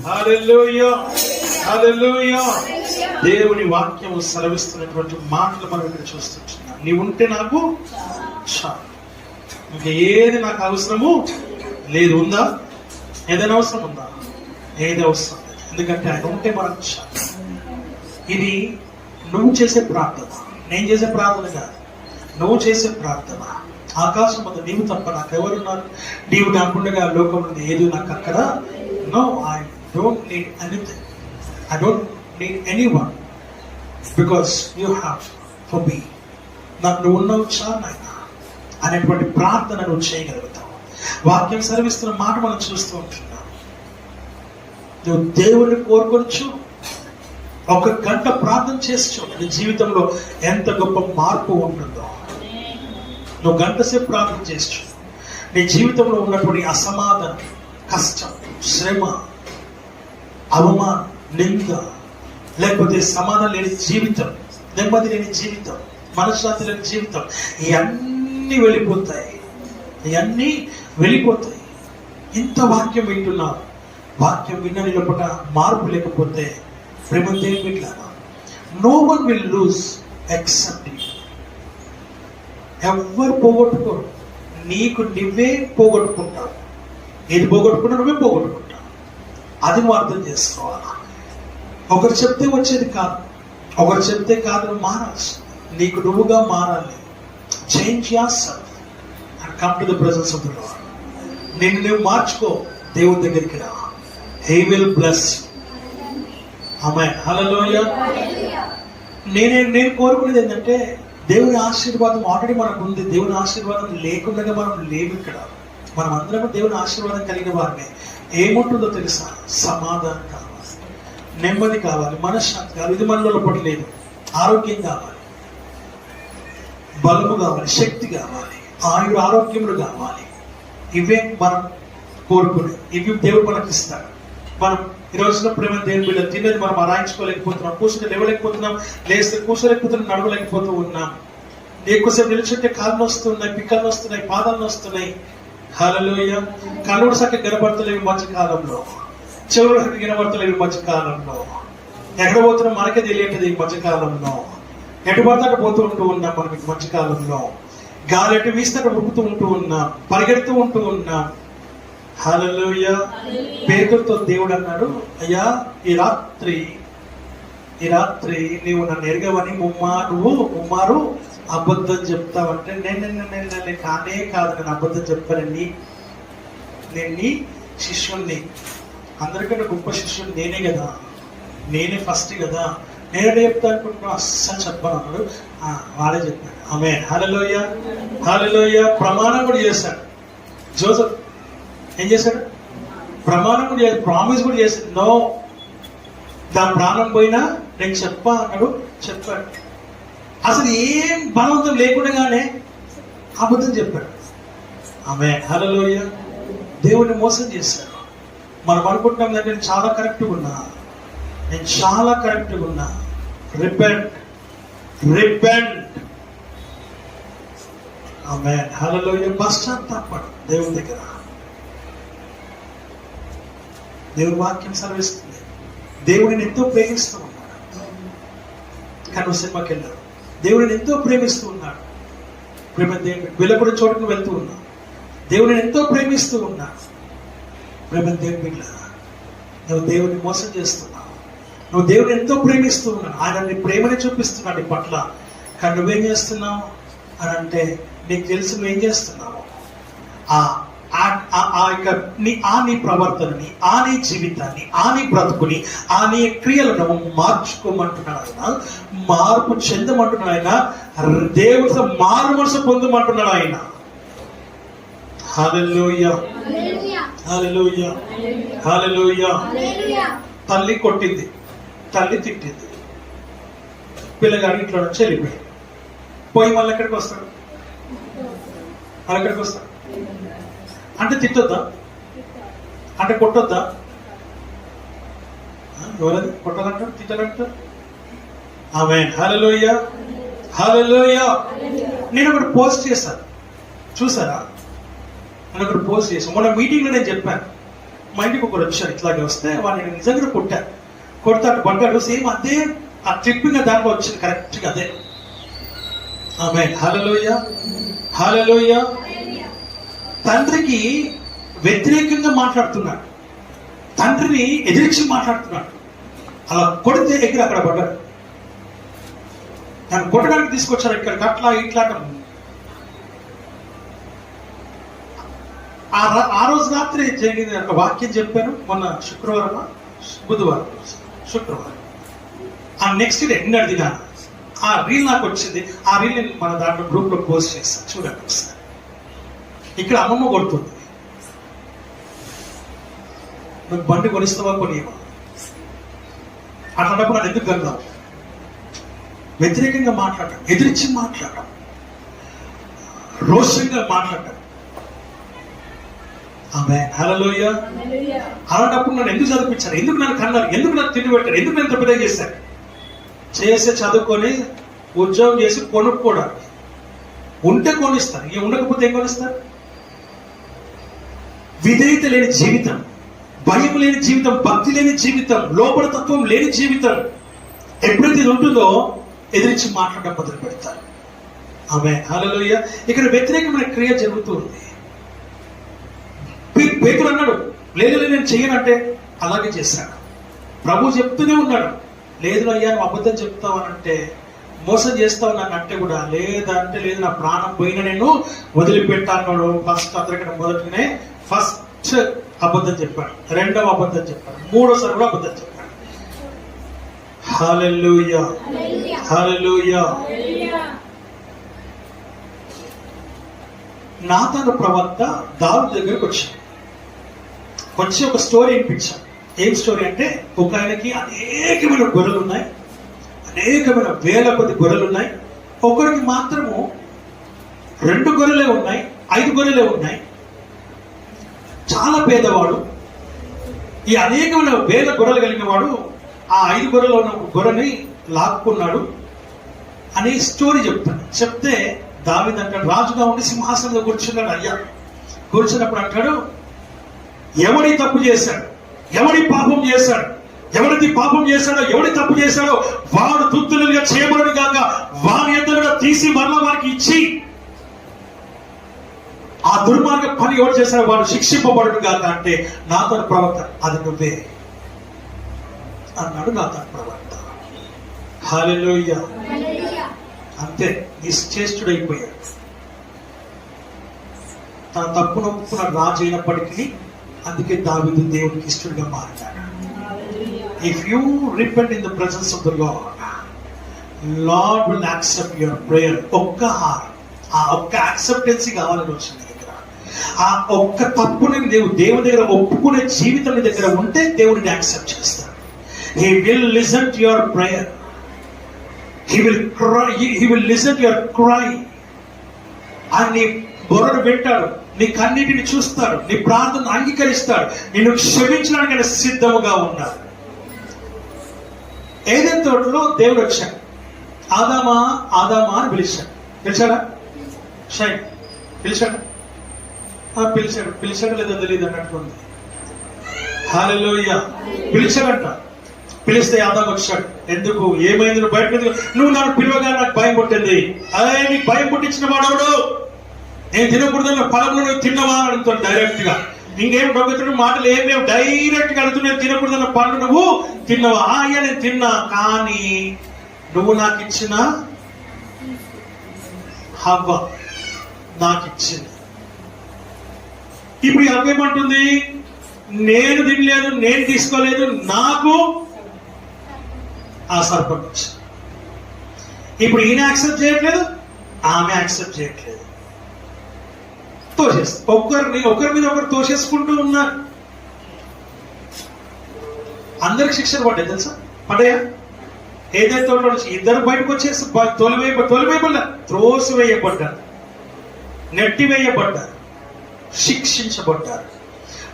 హల్లెలూయా, హల్లెలూయా. దేవుని వాక్యము సెలవిస్తున్నటువంటి మాటలు మనం ఇక్కడ చూస్తున్నాం. నీ ఉంటే నాకు చాలు, ఇంకా ఏది నాకు అవసరము లేదు. ఉందా? ఏదైనా అవసరం ఉందా? ఏది అవసరం లేదు. ఎందుకంటే ఆయన ఉంటే మనకు చాలు. ఇది నువ్వు చేసే ప్రార్థన, నేను చేసే ప్రార్థన కాదు, నువ్వు చేసే ప్రార్థన. ఆకాశం అంతా నీవు తప్ప నాకు ఎవరున్నారు? నీవు నాకుండగా లోకం నుండి ఏది నాకు అక్కడ. No, I don't need anything, I don't need anyone, because you have for me. నాకు నువ్వు ఉన్నావు చాలు నాయనా అనేటువంటి ప్రార్థన నువ్వు చేయగలుగుతావు. వాక్యం సెలవిస్తున్న మాట మనం చూస్తూ ఉంటున్నాం. నువ్వు దేవుణ్ణి కోరుకొనొచ్చు, 1 గంట ప్రార్థన చేస్తూ నీ జీవితంలో ఎంత గొప్ప మార్పు ఉంటుందో. నువ్వు గంట సేపు ప్రార్థన చేస్తూ నీ జీవితంలో ఉన్నటువంటి అసమాధానం, కష్టం, శ్రమ, అవమానం, నింద, లేకపోతే సమాధానం లేని జీవితం, నెమ్మది లేని జీవితం, మనశ్శాంతి లేని జీవితం, ఇవన్నీ వెళ్ళిపోతాయి. ఇవన్నీ వెళ్ళిపోతాయి. ఇంత వాక్యం వింటున్నావు, వాక్యం విన్న లోపల మార్పు లేకపోతే ప్రేమ దేవుని no one will lose except you. ఎవ్వరు పోగొట్టుకోరు, నీకు నువ్వే పోగొట్టుకుంటావు. ఏది పోగొట్టుకున్నా నువ్వే పోగొట్టుకుంటావు. అది నువ్వు అర్థం చేసుకోవాలా. ఒకరు చెప్తే వచ్చేది కాదు, ఒకరు చెప్తే కాదు, నువ్వు మారాల్సి, నీకు నువ్వుగా మారాలి. Change yourself and come to the presence of the Lord. నిన్ను నువ్వు మార్చుకో, దేవుని దగ్గరికి రా. He will bless you. ఆమేన్. హల్లెలూయా. నేను కోరుకునేది ఏంటంటే దేవుని ఆశీర్వాదం ఆల్రెడీ మనకు ఉంది. దేవుని ఆశీర్వాదం లేకుండా మనం లేవు ఇక్కడ. మనం అందరం దేవుని ఆశీర్వాదం కలిగిన వారిని. ఏముంటుందో తెలుసా? సమాధానం కావాలి, నెమ్మది కావాలి, మనశ్శాంతి కావాలి. ఇది మనలో పడలేదు. ఆరోగ్యం కావాలి, బలము కావాలి, శక్తి కావాలి, ఆరోగ్యములు కావాలి. ఇవే మనం కోరుకునే, ఇవి దేవుడు మనకి ఇస్తాడు. మనం ఈ రోజున ప్రేమ దేవుని బిడ్డ తినేది మనం ఆరాయించుకోలేకపోతున్నాం, కూర్చుని లేవలేకపోతున్నాం, లేస్తే కూర్చోలేకపోతున్నాం, నడవలేకపోతూ ఉన్నాం. ఎక్కువసేపు నిలిచుంటే కాళ్ళు వస్తున్నాయి, పిక్కలు వస్తున్నాయి, పాదాలు వస్తున్నాయి. హల్లెలూయా. కనుడు సక్క గనపడతలేవి మధ్య కాలంలో, చెవులు సక్క గనపడతలేవి మధ్య కాలంలో. ఎక్కడ పోతున్నాం మనకే తెలియట్లేదు ఈ మధ్య కాలంలో. ఎటు పడతాడు పోతూ ఉంటూ ఉన్నాం మనం ఈ మధ్య కాలంలో. గాలి ఎటు వీస్తే ఉరుకుతూ ఉంటూ ఉన్నాం, పరిగెడుతూ ఉంటూ ఉన్నాం. హల్లెలూయా. పేతురుతో దేవుడు అన్నాడు, అయ్యా ఈ రాత్రి నీవు నన్ను ఎరగవని ముమ్మారు అబద్ధం చెప్తావంటే, నేను కానే కాదు, నేను అబద్ధం చెప్పానండి. నేను నీ శిష్యుణ్ణి, అందరికంటే గొప్ప శిష్యుడు నేనే కదా, నేనే ఫస్ట్ కదా, నేనే చెప్తా అనుకుంటున్నా, అస్సలు చెప్పాను అన్నాడు. వాడే చెప్పాడు. ఆమేన్. హల్లెలూయా. హల్లెలూయా. ప్రమాణం కూడా చేశాడు జోసెఫ్. ఏం చేశాడు? ప్రమాణం కూడా చేశాడు, ప్రామిస్ కూడా చేశాడు. నో, దాని ప్రాణం పోయినా నేను చెప్పా అన్నాడు, చెప్పాడు. అసలు ఏం బలవంతం లేకుండానే అబద్ధం చెప్పాడు. ఆమేన్. హల్లెలూయా. దేవుడిని మోసం చేశాడు. మనం అనుకుంటున్నాం అంటే నేను చాలా కరెక్ట్గా ఉన్నా, నేను చాలా కరెక్ట్గా ఉన్నా. రిపెంట్. ఆమేన్. హల్లెలూయా. పశ్చాత్తాపడు దేవుని దగ్గర. దేవుని వాక్యం సెలవిస్తుంది, దేవుడిని ఎంతో ప్రేమిస్తూ ఉన్నాడు. కానీ సినిమాకి వెళ్ళాడు, దేవుడిని ఎంతో ప్రేమిస్తూ ఉన్నాడు. ప్రేమ దేవుడు వెళ్ళకూడని చోటుకు వెళ్తూ ఉన్నాడు, దేవుడిని ఎంతో ప్రేమిస్తూ ఉన్నాడు. ప్రేమ దేవుని బిడ్డ, నువ్వు దేవుడిని మోసం చేస్తున్నావు. నువ్వు దేవుడిని ఎంతో ప్రేమిస్తూ ఉన్నావు, ఆయన నీ ప్రేమని చూపిస్తున్నాడు నీ పట్ల. కానీ నువ్వేం చేస్తున్నావు అని అంటే, నీకు తెలిసి నువ్వేం చేస్తున్నావు? నీ ప్రవర్తనని, నీ జీవితాన్ని, నీ బ్రతుకుని, నీ క్రియలను మార్చుకోమంటున్నాడు ఆయన. మార్పు చెందమంటున్నాడు ఆయన. దేవుడితో మారు మనసు పొందమంటున్నాడు ఆయన. హల్లెలూయా. హల్లెలూయా. హల్లెలూయా. తల్లి కొట్టింది, తల్లి తిట్టింది, పిల్లగాడు ఇంట్లో నుంచి వెళ్ళిపోయాడు. పోయి మళ్ళీ ఎక్కడికి వస్తాడు? ఎక్కడికి వస్తాడు అంటే తిట్టొద్దా? అంటే కొట్టొద్దా? ఎవరది కొట్టాలంటారు, తిట్టాలంటారు? ఆమేన్. హల్లెలూయా. హల్లెలూయా. నేను ఒకటి పోస్ట్ చేశాను, చూసారా? నేను ఒకటి పోస్ట్ చేశాను మొన్న మీటింగ్లో. నేను చెప్పాను, మా ఇంటికి ఒకరు వచ్చారు, ఇట్లాగే వస్తే వాడిని నిజంగా కొట్టాను. కొడితే అటు పడ్డాడు, సేమ్ అదే ఆ ట్రిప్పింగ్ దాంట్లో వచ్చింది, కరెక్ట్గా అదే. ఆమేన్. హల్లెలూయా. హల్లెలూయా. తండ్రికి వ్యతిరేకంగా మాట్లాడుతున్నాడు, తండ్రిని ఎదిరించి మాట్లాడుతున్నాడు. అలా కొడితే ఎగిరి అక్కడ పడ్డాడు. తను కొట్టడానికి తీసుకొచ్చారు ఇక్కడికి, అట్లా ఇట్లా. ఆ రోజు రాత్రి జరిగింది. ఒక వాక్యం చెప్పాను మొన్న బుధవారం శుక్రవారం. ఆ నెక్స్ట్ డే నిన్న దిన ఆ రీల్ నాకు వచ్చింది. ఆ రీల్ మన దాంట్లో గ్రూప్ లో పోస్ట్ చేస్తాను, చూడండి ఒకసారి. ఇక్కడ అమ్మమ్మ కొడుతుంది, నువ్వు బండి కొనిస్తావా కొనియవా? అట్లాంటప్పుడు నన్ను ఎందుకు కన్నావు? వ్యతిరేకంగా మాట్లాడటం, ఎదిరించి మాట్లాడటం, రోషంగా మాట్లాడటం. ఆమె హల్లెలూయా. అలాంటప్పుడు నన్ను ఎందుకు చదివించారు? ఎందుకు నన్ను కన్నారు? ఎందుకు నన్ను తిండి పెట్టారు? ఎందుకు నన్ను తప్పిదం చేశారు? చేసి చదువుకొని ఉద్యోగం చేసి కొనుక్కోవడానికి ఉంటే కొనిస్తారు, ఇక ఉండకపోతే ఏం కొనిస్తారు? విధేయత లేని జీవితం, భయం లేని జీవితం, భక్తి లేని జీవితం, లోపల తత్వం లేని జీవితం ఎప్పుడైతే ఇది ఉంటుందో ఎదిరించి మాట్లాడడం మొదలు పెడతారు. ఆమె హల్లెలూయా. ఇక్కడ వ్యతిరేకమైన క్రియ జరుగుతుంది. పేతురు అన్నాడు, లేదు నేను చెయ్యనంటే అలాగే చేశాడు. ప్రభు చెప్తూనే ఉన్నాడు, లేదు అయ్యా నువ్వు అబద్ధం చెప్తావనంటే, మోసం చేస్తావు నన్ను అంటే కూడా లేదంటే లేదు, నా ప్రాణం పోయిన నేను వదిలిపెట్టాను. ఫస్ట్ అందరికన్నా మొదటినే ఫస్ట్ అబద్ధం చెప్పాడు, రెండవ అబద్ధం చెప్పాడు, మూడోసారి కూడా అబద్ధం చెప్పాడు. హల్లెలూయా, హల్లెలూయా. నాతాను ప్రవక్త దావీదు దగ్గరకు వచ్చి ఒక స్టోరీ వినిపించాను. ఏం స్టోరీ అంటే, ఒక ఆయనకి అనేకమైన గొర్రెలు ఉన్నాయి, అనేకమైన వేల కొద్ది గొర్రెలు ఉన్నాయి. ఒకరికి మాత్రము 2 గొర్రెలే ఉన్నాయి, 5 గొర్రెలే ఉన్నాయి. చాలా పేదవాడు. ఈ అనేకమైన వేల గొర్రెలు కలిగిన వాడు ఆ 5 గొర్రెలో ఉన్న గొర్రెని లాక్కున్నాడు అని స్టోరీ చెప్తాడు. చెప్తే దావీదు అంటాడు, రాజుగా ఉండి సింహాసనంలో కూర్చున్నాడు. అయ్యా కూర్చున్నప్పుడు అంటాడు, ఎవడి తప్పు చేశాడు, ఎవడి పాపం చేశాడు, ఎవరిది పాపం చేశాడో, ఎవడి తప్పు చేశాడో వాడు తుత్తులుగా చేయబడను గాక, వారి ఎదురుగా తీసి మరలా వారికి ఇచ్చి ఆ దుర్మార్గ పని ఎవరు చేశాడో వాడు శిక్షింపబడను గాక అంటే, నాతాను ప్రవక్త అది నువ్వే అన్నాడు. నాతాను ప్రవక్త. హల్లెలూయా. అంతే, నిశ్చేష్టుడైపోయాడు. తన తప్పును ఒప్పుకున్న రాజు అయినప్పటికీ అందుకే దావీదు దేవుడికి ఇష్టడుగా మారినాడు. If you repent in the presence of the Lord will accept your prayer. ఆ ఒక్క యాక్సెప్టెన్సీ కావాలని వచ్చింది దగ్గర. ఆ ఒక్క తప్పుని దేవుడి దగ్గర ఒప్పుకునే జీవితం నీ దగ్గర ఉంటే దేవుడిని యాక్సెప్ట్ చేస్తాడు. He will listen to your prayer. He will listen to your cry. ఆయన నీ బొరను వింటాడు, నీ కన్నీటిని చూస్తాడు, నీ ప్రార్థనను అంగీకరిస్తాడు, నిన్ను క్షమించడానికి ఆయన సిద్ధముగా ఉన్నాడు. ఏదైనా తోటలో దేవుడు వచ్చాడు, ఆదామా ఆదామా అని పిలిచాడు. పిలిచాడా? షైన్ పిలిచాడా? పిలిచాడు లేదో తెలియదు అన్నట్లుంది. హల్లెలూయా. పిలిచాడంట. పిలిస్తే ఆదాం వచ్చాడు. ఎందుకు, ఏమైంది, నువ్వు బయట నువ్వు నన్ను పిలవగా నాకు భయం పుట్టింది. అదే నీకు భయం పుట్టించిన వాడవుడు, నేను తినకూడదన్న ఫలంలో నువ్వు తిన్నవా అని అడుగుతాడు డైరెక్ట్ గా. ఇంకేం డొక్కతున్న మాటలు ఏం లేవు, డైరెక్ట్ గా అడుగుతూ, నేను తినకూడదన్న పళ్ళు నువ్వు తిన్నవా? అయ్యా నేను తిన్నా, కానీ నువ్వు నాకు ఇచ్చిన హవ్వ నాకు ఇచ్చింది. ఇప్పుడు హవ్వ ఏమంటుంది, నేను తినలేదు, నేను తీసుకోలేదు, నాకు ఆ సర్పం వచ్చింది. ఇప్పుడు ఈయన యాక్సెప్ట్ చేయట్లేదు, ఆమె యాక్సెప్ట్ చేయట్లేదు. తోసేస్తారు, ఒకరి మీద ఒకరు తోసేసుకుంటూ ఉన్నారు. అందరికి శిక్షలు పడ్డాయి తెలుసా? పడ్డాయా? ఏదైతే ఇద్దరు బయటకు వచ్చేసి తోలివేయబడ్డారు, త్రోసివేయబడ్డారు, నెట్టివేయబడ్డారు, శిక్షించబడ్డారు.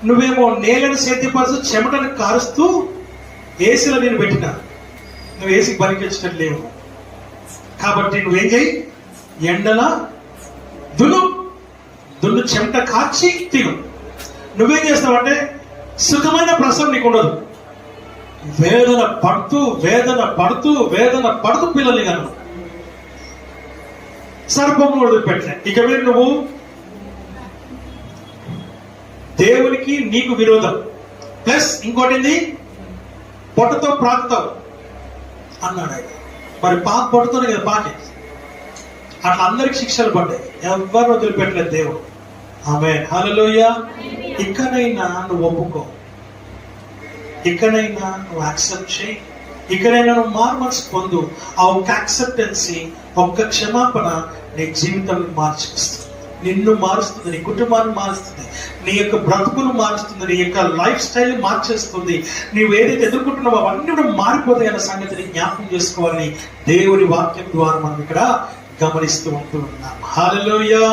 నువ్వేమో నేలను సేద్యపరుస్తూ చెమటను కారుస్తూ ఏసీలో నేను పెట్టినా నువ్వు ఏసీకి బరికించడం లేవు. కాబట్టి నువ్వేం చేయి, ఎండల దున్ను చెమట కాచి తిను. నువ్వేం చేస్తావంటే సుఖమైన ప్రసవం నీకు ఉండదు, వేదన పడుతూ పిల్లల్ని కను సర్పము వదిలిపెట్టిన. ఇక మీరు నువ్వు దేవునికి నీకు విరోధం, ప్లస్ ఇంకోటి పొట్టతో ప్రాకుతావు అన్నాడు ఆయన. మరి పొట్టతోనే కదా పాకే. అట్లా అందరికి శిక్షలు పడ్డాయి, ఎవరు వదిలిపెట్టలేదు దేవుడు. ఆమేన్, హల్లెలూయా. ఇకనైనా నువ్వు ఒప్పుకో, ఇకనైనా నువ్వు యాక్సెప్ట్ చేయి, ఇకనైనా నువ్వు మార్మల్స్ పొందు. ఆ ఒక్క యాక్సెప్టెన్సీ, ఒక్క క్షమాపణ నీ జీవితాన్ని మార్చేస్తుంది. నిన్ను మారుస్తుంది, నీ కుటుంబాన్ని మారుస్తుంది, నీ యొక్క బ్రతుకును మారుస్తుంది, నీ యొక్క లైఫ్ స్టైల్ మార్చేస్తుంది. నీవు ఏదైతే ఎదుర్కొంటున్నావో అవన్నీ కూడా మారిపోతాయి అన్న సంగతిని జ్ఞాపకం చేసుకోవాలని దేవుని వాక్యం ద్వారా మనం ఇక్కడ గమనిస్తూ ఉంటూ ఉన్నాం. హల్లెలూయా.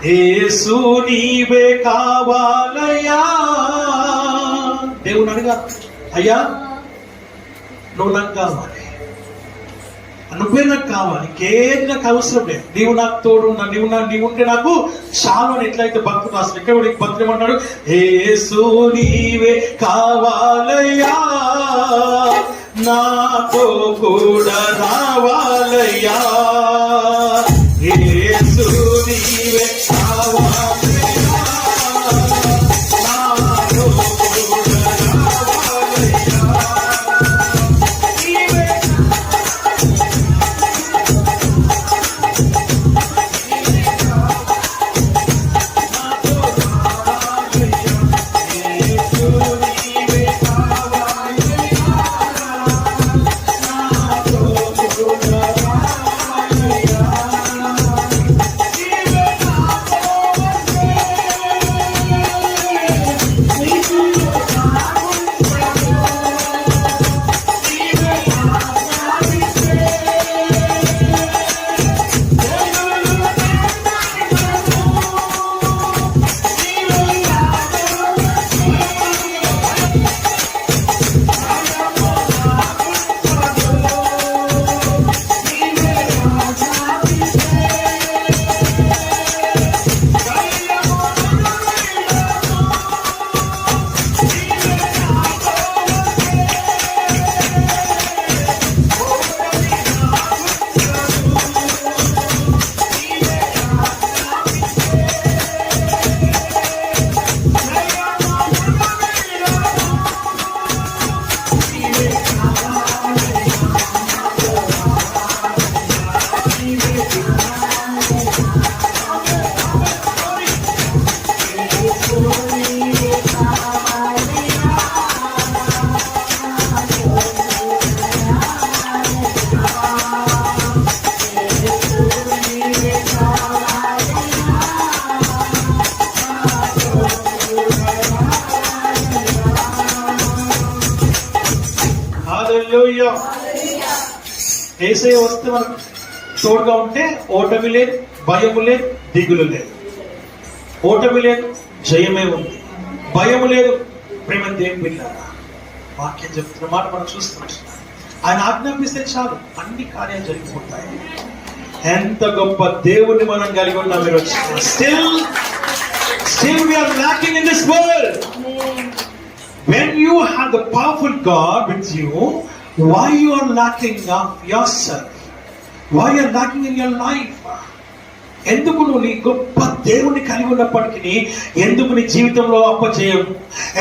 యేసు నీవే కావాలయ్యా. దేవుని అడిగా, అయ్యా నువ్వు నాకు కావాలి, నువ్వే నాకు కావాలి, ఇంకేది నాకు అవసరం లేదు, నీవు నాకు తోడు ఉన్నా, నీవు ఉంటే నాకు చాలు అని ఎట్లయితే భక్తుడు అసలు ఇక్కడ కూడా భక్తుడు ఏమంటాడు, యేసు నీవే కావాలయ్యా, నాతో కూడా రావాలయ్యా, యేసు నీవే కావాలయ్యా, నాతో కూడా రావాలయ్యా. హల్లెలూయా. యేసయ్య వస్తే మనకు తోడుగా ఉంటే ఓటమి లేదు, భయము లేదు, దిగులు లేదు. ఓటమి లేదు, జయమే ఉంది. భయము లేదు. ప్రేమ దేవుని బిడ్డలారా, వాక్యం చెప్తున్న మాట మనం చూస్తున్నాం. ఆయన ఆజ్ఞాపిస్తే చాలు అన్ని కార్యాలు జరిగిపోతాయి. ఎంత గొప్ప దేవుని మనం కలిగి ఉన్నాం. మీరు still we are lacking in this world. When you have the powerful God with you, why you are lacking of yourself? Why you are lacking in your life? ఎందుకు నువ్వు నీ గొప్ప దేవుణ్ణి కలిగి ఉన్నప్పటికీ ఎందుకు నీ జీవితంలో అపజయం,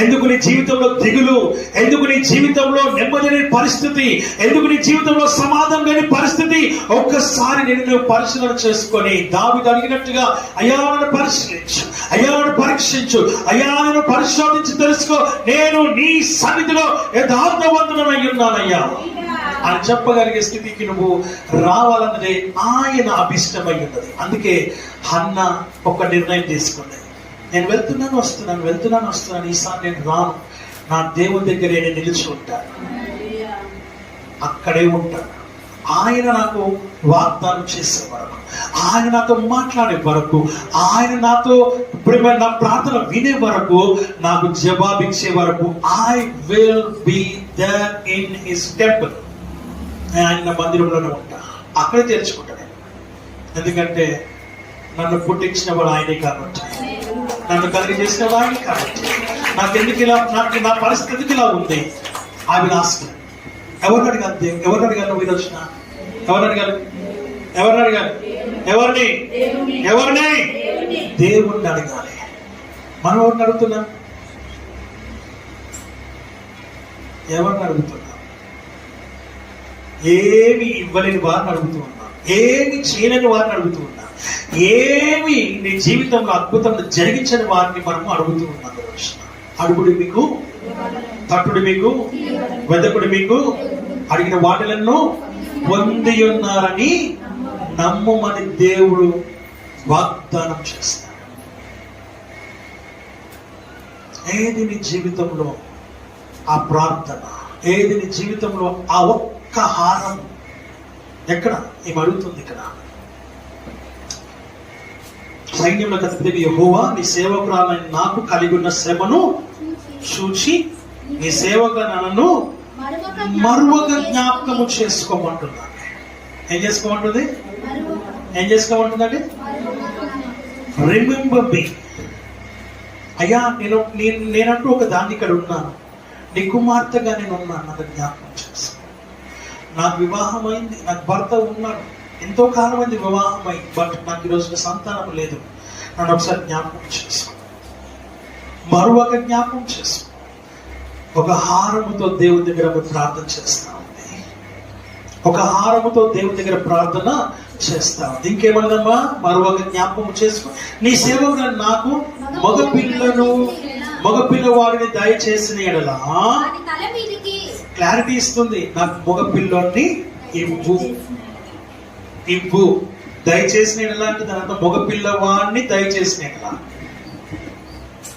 ఎందుకు నీ జీవితంలో దిగులు, ఎందుకు నీ జీవితంలో నెమ్మది లేని పరిస్థితి, ఎందుకు నీ జీవితంలో సమాధానం లేని పరిస్థితి? ఒక్కసారి నేను పరిశీలన చేసుకొని దావీదు అడిగినట్టుగా, అయ్యా నన్ను పరిశీలించు, అయ్యా నన్ను పరీక్షించు, అయ్యా నన్ను పరిశోధించి తెలుసుకో, నేను నీ సన్నిధిలో యథార్థవంతుడనై ఉన్నానయ్యా అని చెప్పగలిగే స్థితికి నువ్వు రావాలన్నదే ఆయన అభిష్టమై ఉన్నది. అందుకే హన్న ఒక నిర్ణయం తీసుకున్నది. నేను వెళ్తున్నాను వస్తున్నాను, ఈసారి నేను రాను, నా దేవుని దగ్గర నేను నిలిచి ఉంటాను, అక్కడే ఉంటాను. ఆయన నాకు వాగ్దానం చేసే వరకు, ఆయన నాతో మాట్లాడే వరకు, ఆయన నాతో నా ప్రార్థన వినే వరకు, నాకు జవాబిచ్చే వరకు, I will be there in his temple. ఆయన మందిరంలోనే ఉంటా, అక్కడే తెరుచుకుంటాను. ఎందుకంటే నన్ను పుట్టించిన వాడు ఆయనే కాబట్టి, నన్ను కలిగి చేసిన వాడు ఆయనే కాబట్టి, నాకెందుకు ఇలా, నాకు నా పరిస్థితికి ఇలా ఉంది. I will ask. ఎవరిని అడిగాను నువ్వు ఈరోజు? ఎవరిని అడగాలి? దేవుణ్ణి అడగాలి. మనం ఎవరిని అడుగుతున్నాం? ఎవరిని అడుగుతున్నాం? ఏమి ఇవ్వలేని వారిని అడుగుతూ ఉన్నాం, ఏమి చేయలేని వారిని అడుగుతూ ఉన్నాం, ఏమి నీ జీవితంలో అద్భుతం జరిగించని వారిని మనము అడుగుతూ ఉన్నాం. అడుగుడు మీకు, తట్టుడు మీకు, వెదకుడు మీకు, అడిగిన వాటిలను పొంది ఉన్నారని నమ్మమని దేవుడు వాగ్దానం చేస్తాడు. ఏది నీ జీవితంలో ఆ ప్రార్థన, ఏది నీ జీవితంలో ఆ ఒక్క హారం, ఎక్కడ ఏమి అడుగుతుంది ఇక్కడ, సైన్యంలో అధిపతి యెహోవా నీ సేవకురాలైన నాకు కలిగి ఉన్న శ్రమను చూచి నీ సేవకులను మరువక జ్ఞాపకము చేసుకోమంటున్నాను. ఏం చేసుకోమంటుంది? ఏం చేసుకోమంటుందండి? Remember me. అయ్యా నేనంటూ ఒక దాన్ని ఇక్కడ ఉన్నాను, నీ కుమార్తెగా నేను ఉన్నాను, నాకు జ్ఞాపకం చేసుకో. నాకు వివాహం అయింది, నాకు భర్త ఉన్నాడు, ఎంతో కాలం అయింది వివాహం అయింది, బట్ నాకు ఈరోజు సంతానం లేదు, నన్ను ఒకసారి జ్ఞాపకం చేసుకో. మరొక జ్ఞాపకం చేసుకో. ఒక హారముతో దేవుని దగ్గర ప్రార్థన చేస్తా ఉంది. ఒక హారముతో దేవుని దగ్గర ప్రార్థన చేస్తా ఉంది. ఇంకేమన్నదమ్మా? మరొక జ్ఞాపకం చేసుకో. నీ సేవకుడు నాకు మగపిల్లవాడిని దయచేసిన ఎడలా క్లారిటీ ఇస్తుంది. నాకు మగపిల్లోని ఇవ్వు దయచేసిన ఎడలా అంటే దాని అర్థం మగపిల్లవాడిని దయచేసిన ఎడలా.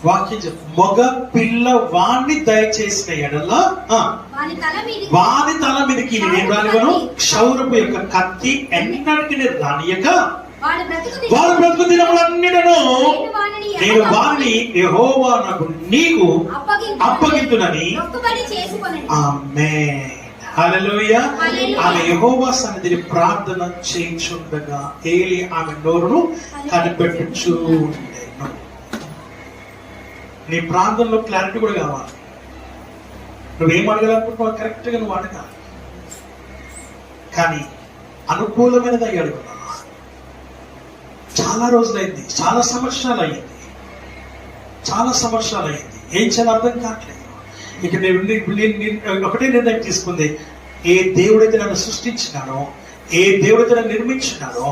వాక్యం చెప్పు, మగ పిల్లవాణ్ణి దయచేసిన ఎడల వాని తల మీదకి నేను రానివ్వను, క్షౌరపు యొక్క కత్తి ఎన్నటికి రానియక వారి బ్రతుకు దినములన్నిటను నేను వారిని యెహోవా నీకు అప్పగింతునని. ఆమేన్, హల్లెలూయా. ఆమె యెహోవా సన్నిధిని ప్రార్థన చేయించుండగా ఏలీ ఆమె నోరును కనిపెట్టుచూ ఉండెను. నీ ప్రాంతంలో క్లారిటీ కూడా కావాలి. నువ్వేం అడగాలనుకుంటున్నావు కరెక్ట్ గా నువ్వు అడగాలి, కానీ అనుకూలమైనది అయ్యి అడుగుతున్నావు. చాలా రోజులైంది, చాలా సంవత్సరాలు అయ్యింది, ఏం చేయాలో అర్థం కావట్లేదు. ఇక నేను ఒకటే నిర్ణయం తీసుకుంది, ఏ దేవుడైతే నన్ను సృష్టించినాడో, ఏ దేవుడైతే నన్ను నిర్మించినాడో,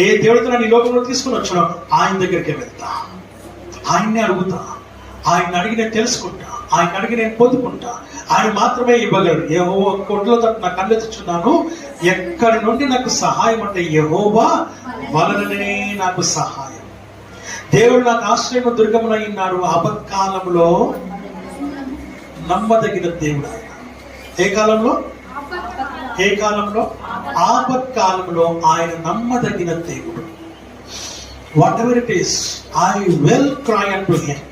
ఏ దేవుడైతే నన్ను ఈ లోకంలో తీసుకుని వచ్చాడో ఆయన దగ్గరికి వెళ్తా, ఆయన్ని అడుగుతా, ఆయన అడిగి నేను తెలుసుకుంటా, ఆయన అడిగి నేను పొందుకుంటా. ఆయన మాత్రమే ఇవ్వగలడు. యెహోవా కొట్లో నా కళ్ళు తెచ్చున్నాను, ఎక్కడి నుండి నాకు సహాయం అంటే యెహోవా వలననే నాకు సహాయం. దేవుడు నాకు ఆశ్రయము దుర్గమునయ్యున్నాడు, ఆపత్కాలంలో నమ్మదగిన దేవుడు ఆయన. ఏ కాలంలో? ఆపత్కాలంలో ఆయన నమ్మదగిన దేవుడు. Whatever it is, I will cry unto him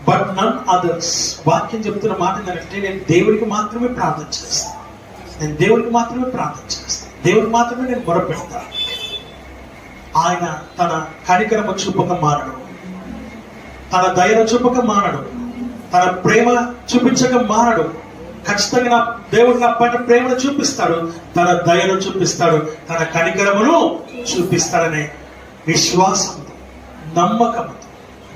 but none others. వాక్యం చెప్తున్న మాట ఏంటంటే నేను దేవుడికి మాత్రమే ప్రార్థన చేస్తాను, దేవుడికి మాత్రమే నేను మొరపెడతాను. ఆయన తన కనికరము చూపక మానడు, తన దయను చూపక మానడు, తన ప్రేమ చూపించక మానడు. ఖచ్చితంగా నా దేవుడు నా పైన ప్రేమను చూపిస్తాడు, తన దయను చూపిస్తాడు, తన కనికరమును చూపిస్తాడనే విశ్వాసంతో, నమ్మకంతో,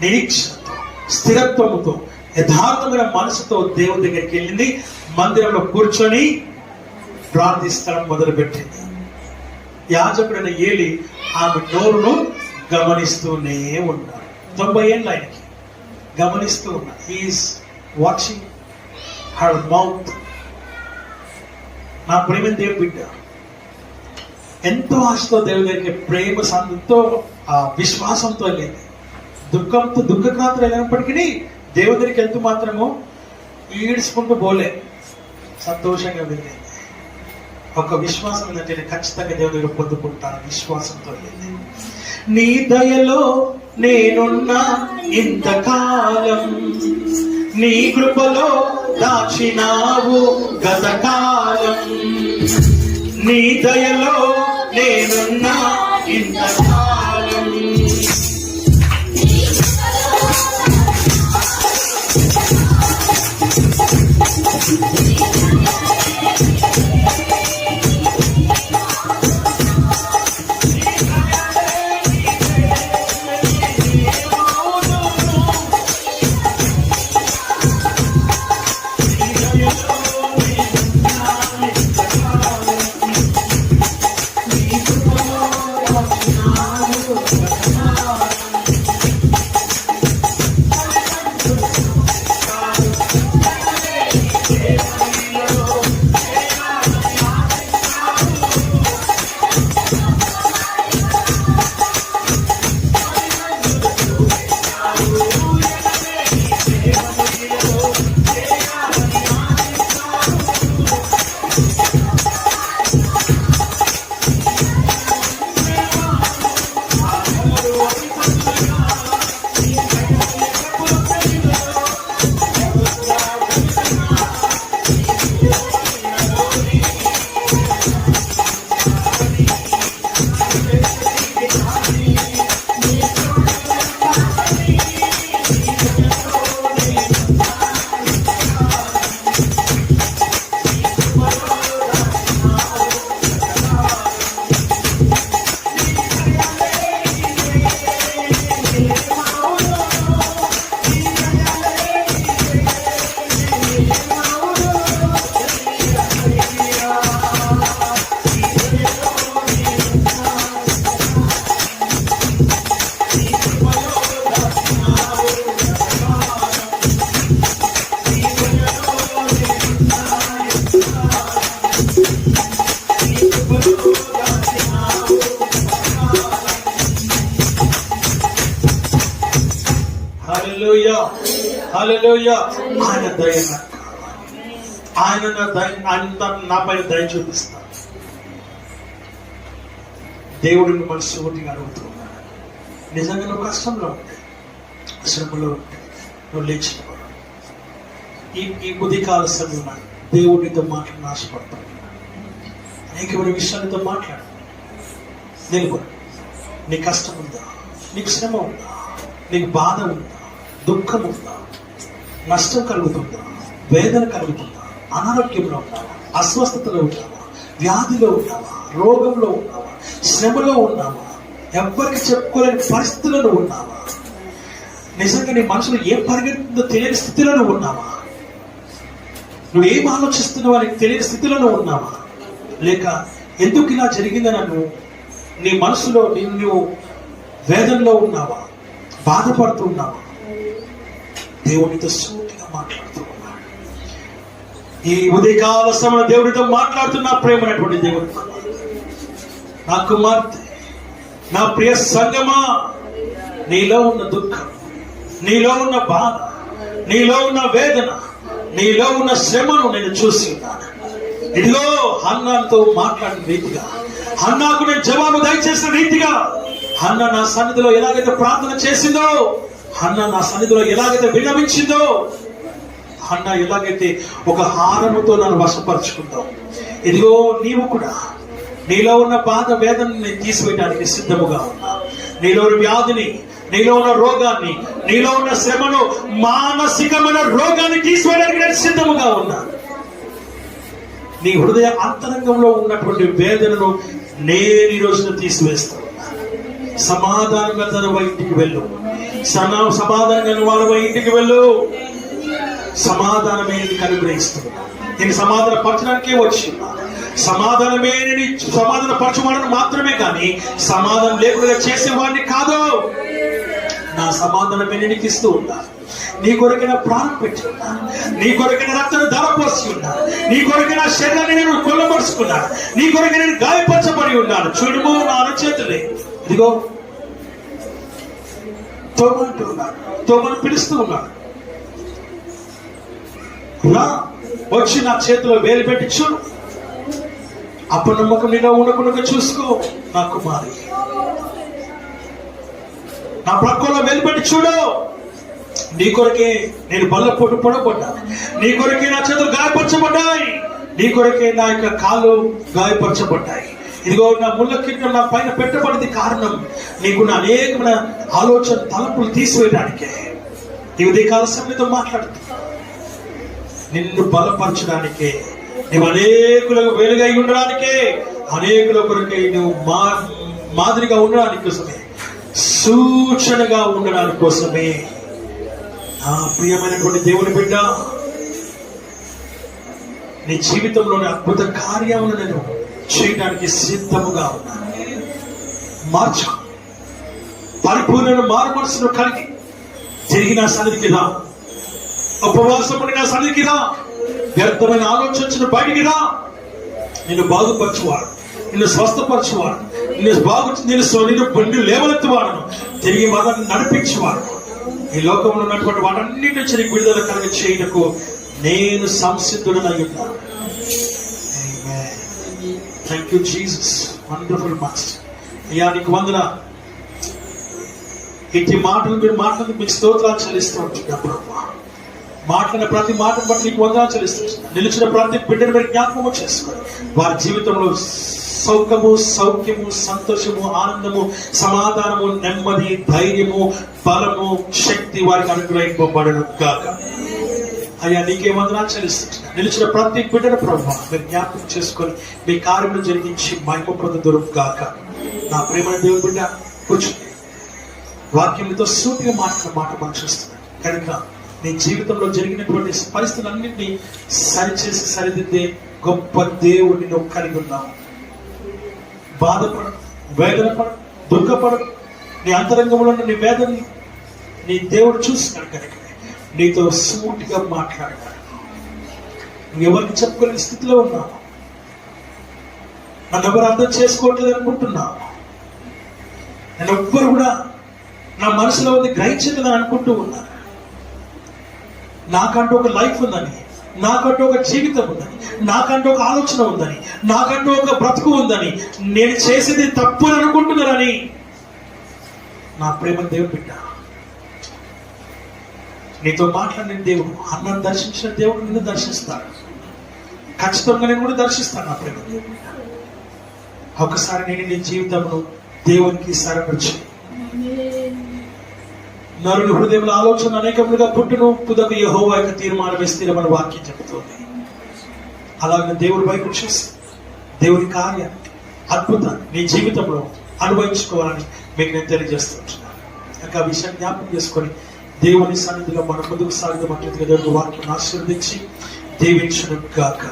నిరీక్షణతో, స్థిరత్వముతో, యథార్థమైన మనసుతో దేవుని దగ్గరికి వెళ్ళింది. మందిరంలో కూర్చొని ప్రార్థిస్తడం మొదలుపెట్టింది. యాజకుడైన ఏలీ ఆమె నోరును గమనిస్తూనే ఉన్నాడు. 90 ఏళ్ళు ఆయనకి గమనిస్తూ ఉన్నాడు. He's watching her mouth. నా ప్రేమ దేవుని బిడ్డ ఎంతో ఆశతో దేవుని దగ్గరికి, ప్రేమ సంతో విశ్వాసంతో వెళ్ళింది. దుఃఖక్రాంతులు అయినప్పటికీ దేవుని దగ్గరికి వెళ్తూ మాత్రము ఈడ్చుకుంటూ పోలే, సంతోషంగా వెళ్ళింది. ఒక విశ్వాసం ఏంటంటే నేను ఖచ్చితంగా దేవుని దగ్గర పొందుకుంటాను విశ్వాసంతో వెళ్ళింది. నీ దయలో నేనున్నా ఇంతకాలం, నీ కృపలో దాచినావు గతకాలం, నీ దయలో నేనున్నా ఇంతకాలం. హల్లెలూయా, హల్లెలూయా. ఆయన దయ నాకు కావాలి. ఆయన నా పైన దయ చూపిస్తాడు. దేవుడిని మనస్ఫూర్తిగా అడుగుతున్నాడు. నిజంగా నువ్వు కష్టంలో ఉంటే, శ్రమలో ఉంటే నువ్వు లేచిపో. ఈ ఉదయకాల సమయంలో దేవుడితో మాట్లాడిన ఆశపడతాను. అనేకమైన విషయాలతో మాట్లాడు. నిలబడు. నీ కష్టం ఉందా, నీకు శ్రమ ఉందా, నీకు బాధ ఉందా, దుఃఖం ఉందా, నష్టం కలుగుతుందా, వేదన కలుగుతుందా, అనారోగ్యంలో ఉన్నావా, అస్వస్థతలో ఉన్నావా, వ్యాధిలో ఉన్నావా, రోగంలో ఉన్నావా, శ్రమలో ఉన్నావా, ఎవ్వరికి చెప్పుకోలేని పరిస్థితుల్లో ఉన్నావా, నిజంగా నీ మనసులో ఏం పరిగెత్తుందో తెలియని స్థితిలో ఉన్నావా, నువ్వు ఏం ఆలోచిస్తున్నావో నీకు తెలియని స్థితిలో ఉన్నావా, లేక ఎందుకు ఇలా జరిగిందని నువ్వు నీ మనసులో నువ్వు వేదనలో ఉన్నావా, బాధపడుతున్నావా, దేవునితో సూటిగా మాట్లాడుతూ ఉన్నాడు. ఈ ఉదయకాల సమయంలో దేవుడితో మాట్లాడుతున్నా ప్రేమైనటువంటి దేవుడు, నా కుమార్తె, నా ప్రియ సంగమా, నీలో ఉన్న దుఃఖం, నీలో ఉన్న బాధ, నీలో ఉన్న వేదన, నీలో ఉన్న శ్రమను నేను చూసి ఉన్నాను. ఇదిగో హన్నాతో మాట్లాడిన రీతిగా, హన్నాకు నేను జవాబు దయచేసిన రీతిగా, హన్న నా సన్నిధిలో ఎలాగైతే ప్రార్థన చేసిందో, హన్న నా సన్నిధిలో ఎలాగైతే విన్నవించిందో, హన్న ఎలాగైతే ఒక హారముతో నన్ను వశపరుచుకుందో, ఇదిగో నీవు కూడా నీలో ఉన్న బాధ వేదనని తీసివేయడానికి సిద్ధముగా ఉన్నా. నీలో ఉన్న వ్యాధిని, నీలో ఉన్న రోగాన్ని, నీలో ఉన్న శ్రమను, మానసికమైన రోగాన్ని తీసివేయడానికి నేను సిద్ధముగా ఉన్నా. నీ హృదయ అంతరంగంలో ఉన్నటువంటి వేదనను నేను ఈ రోజున తీసివేస్తా ఉన్నా. సమాధానంగా తన ఇంటికి వెళ్ళు, సమాధానంగా వాళ్ళ ఇంటికి వెళ్ళు. సమాధానమే నీకు అనుగ్రహిస్తున్నా. నేను సమాధాన పరచడానికే వచ్చి సమాధానమే నేను సమాధాన పరచమని మాత్రమే కానీ సమాధానం లేకుండా చేసేవాడిని కాదు. నా సమాధానమే నేను నీకు ఇస్తూ ఉన్నా. నీ కొరకైన ప్రాణం పెట్టి ఉన్నా, నీ కొరకైన రక్తాన్ని ధరపోసి ఉన్నా, నీ కొరకైన శరీరాన్ని నేను కొల్లబరుచుకున్నా, నీ కొరకై నేను గాయపరచబడి ఉన్నాను. చూడుము నా అరచేతులే, ఇదిగో తోమంటూ ఉన్నాడు, తోమని పిలుస్తూ ఉన్నాడు. రా, వచ్చి నా చేతిలో వేలు పెట్టి చూడు. అపనమ్మకం నీలో ఉండకుండా చూసుకో నా కుమారి. నా ప్రక్కలో వేలు పెట్టి చూడు. నీ కొరకే నేను బల్ల పొట్టు పొడబడ్డాను, నీ కొరకే నా చేతులు గాయపరచబడ్డాయి, నీ కొరకే నా యొక్క కాళ్ళు గాయపరచబడ్డాయి. ఇదిగో నా ముళ్ళ కిరీటం నా పైన పెట్టబడింది కారణం నీకున్న అనేకమైన ఆలోచన తలంపులు తీసివేయడానికే. ఈ ఉదయకాల సమయంతో మాట్లాడుతున్నా, నిన్ను బలపరచడానికే, నువ్వు అనేకులకు వెలుగై ఉండడానికే, అనేకుల కొరకై నువ్వు మాదిరిగా ఉండడానికి కోసమే, సూచనగా ఉండడానికి కోసమే. నా ప్రియమైనటువంటి దేవుని బిడ్డ, నీ జీవితంలోని అద్భుత కార్యములను నేను చేయడానికి సిద్ధముగా ఉన్నాను. మార్చు, పరిపూర్ణ మారు మనసును కలిగి తిరిగి నా సన్నిధికి రా. ఉపవాసం ఉండి నా సన్నిధికి రా. వ్యర్థమైన ఆలోచించిన బయటికి రా. నిన్ను బాగుపరచువాడు, నిన్ను స్వస్థపరచువాడు, నిన్ను లేవనెత్తువాడు, తిరిగి మనల్ని నడిపించేవాడు. ఈ లోకంలో ఉన్నటువంటి వాటన్నిటి నుంచి నీకు విడుదల కలుగ చేయటకు నేను సంసిద్ధుడనై ఉన్నాను. Thank you Jesus, wonderful master. అయ్యా నీకు వందన. ఇట్టి మాటలు మీరు మాట్లాడి మీకు స్తోత్రాలు చెల్లిస్తూ ఉంటున్నా ప్రభా. మాట్లాడిన ప్రతి మాటను బట్టి నీకు వందనాలు చెల్లిస్తున్నాను. నిలిచిన ప్రతి బిడ్డను మీరు జ్ఞాపకము చేసుకొని వారి జీవితంలో సౌఖ్యము, సంతోషము, ఆనందము, సమాధానము, నెమ్మది, ధైర్యము, బలము, శక్తి వారికి అనుగ్రహింపబడును గాక. అయ్యా నీకే వందనాలు చెల్లిస్తున్నాను. నిలిచిన ప్రతి బిడ్డను ప్రభువా మీరు జ్ఞాపకం చేసుకొని మీ కార్యములు జరిగించి మహిమ పొందుదురు గాక. నా ప్రేమైన దేవుని బిడ్డ కూర్చుని వాక్యంతో సూటిగా మాట మనం చూస్తున్నాను కనుక నీ జీవితంలో జరిగినటువంటి పరిస్థితులన్నింటినీ సరిచేసి సరిదిద్దే గొప్ప దేవుడిని నువ్వు కలిగి ఉన్నావు. బాధపడు, వేదనపడు, దుఃఖపడు. నీ అంతరంగంలో నీ వేదనని నీ దేవుడు చూస్తున్నాడు కనుక నీతో సూటిగా మాట్లాడతాడు. నువ్వు ఎవరికి చెప్పుకోలేని స్థితిలో ఉన్నావు. నన్ను ఎవరు అర్థం చేసుకోవట్లేదు అనుకుంటున్నావు. నేను ఎవ్వరు కూడా నా మనసులో ఉంది గ్రహించలేదని అనుకుంటూ ఉన్నారు. నాకంటూ ఒక లైఫ్ ఉందని, నాకంటూ ఒక జీవితం ఉందని, నాకంటూ ఒక ఆలోచన ఉందని, నాకంటూ ఒక బ్రతుకు ఉందని, నేను చేసేది తప్పు అని అనుకుంటున్నారని. నా ప్రేమ దేవుడు బిడ్డ, నీతో మాట్లాడిన దేవుడు, అన్నను దర్శించిన దేవుడు నిన్ను దర్శిస్తాడు. ఖచ్చితంగా నేను కూడా దర్శిస్తాను. నా ప్రేమ దేవుడు బిడ్డ, ఒకసారి నేను నీ జీవితంలో దేవునికి సరపరిచి నరుని హృదయంలో ఆలోచన అనేకములుగా పుట్టును, తుదకు యెహోవా యొక్క తీర్మానమే స్థిరమని వాక్యం చెబుతోంది. అలాగే దేవుడి వైపు చూసి దేవుని కార్యం అద్భుతాన్ని నీ జీవితంలో అనుభవించుకోవాలని మీకు నేను తెలియజేస్తున్నాను. ఆ విషయం జ్ఞాపకం చేసుకొని దేవుని సన్నిధిలో మన ముందుకు సాగుతున్నట్లుగా దేవుడి వాక్యం ఆశీర్వదించి దీవించును గాక.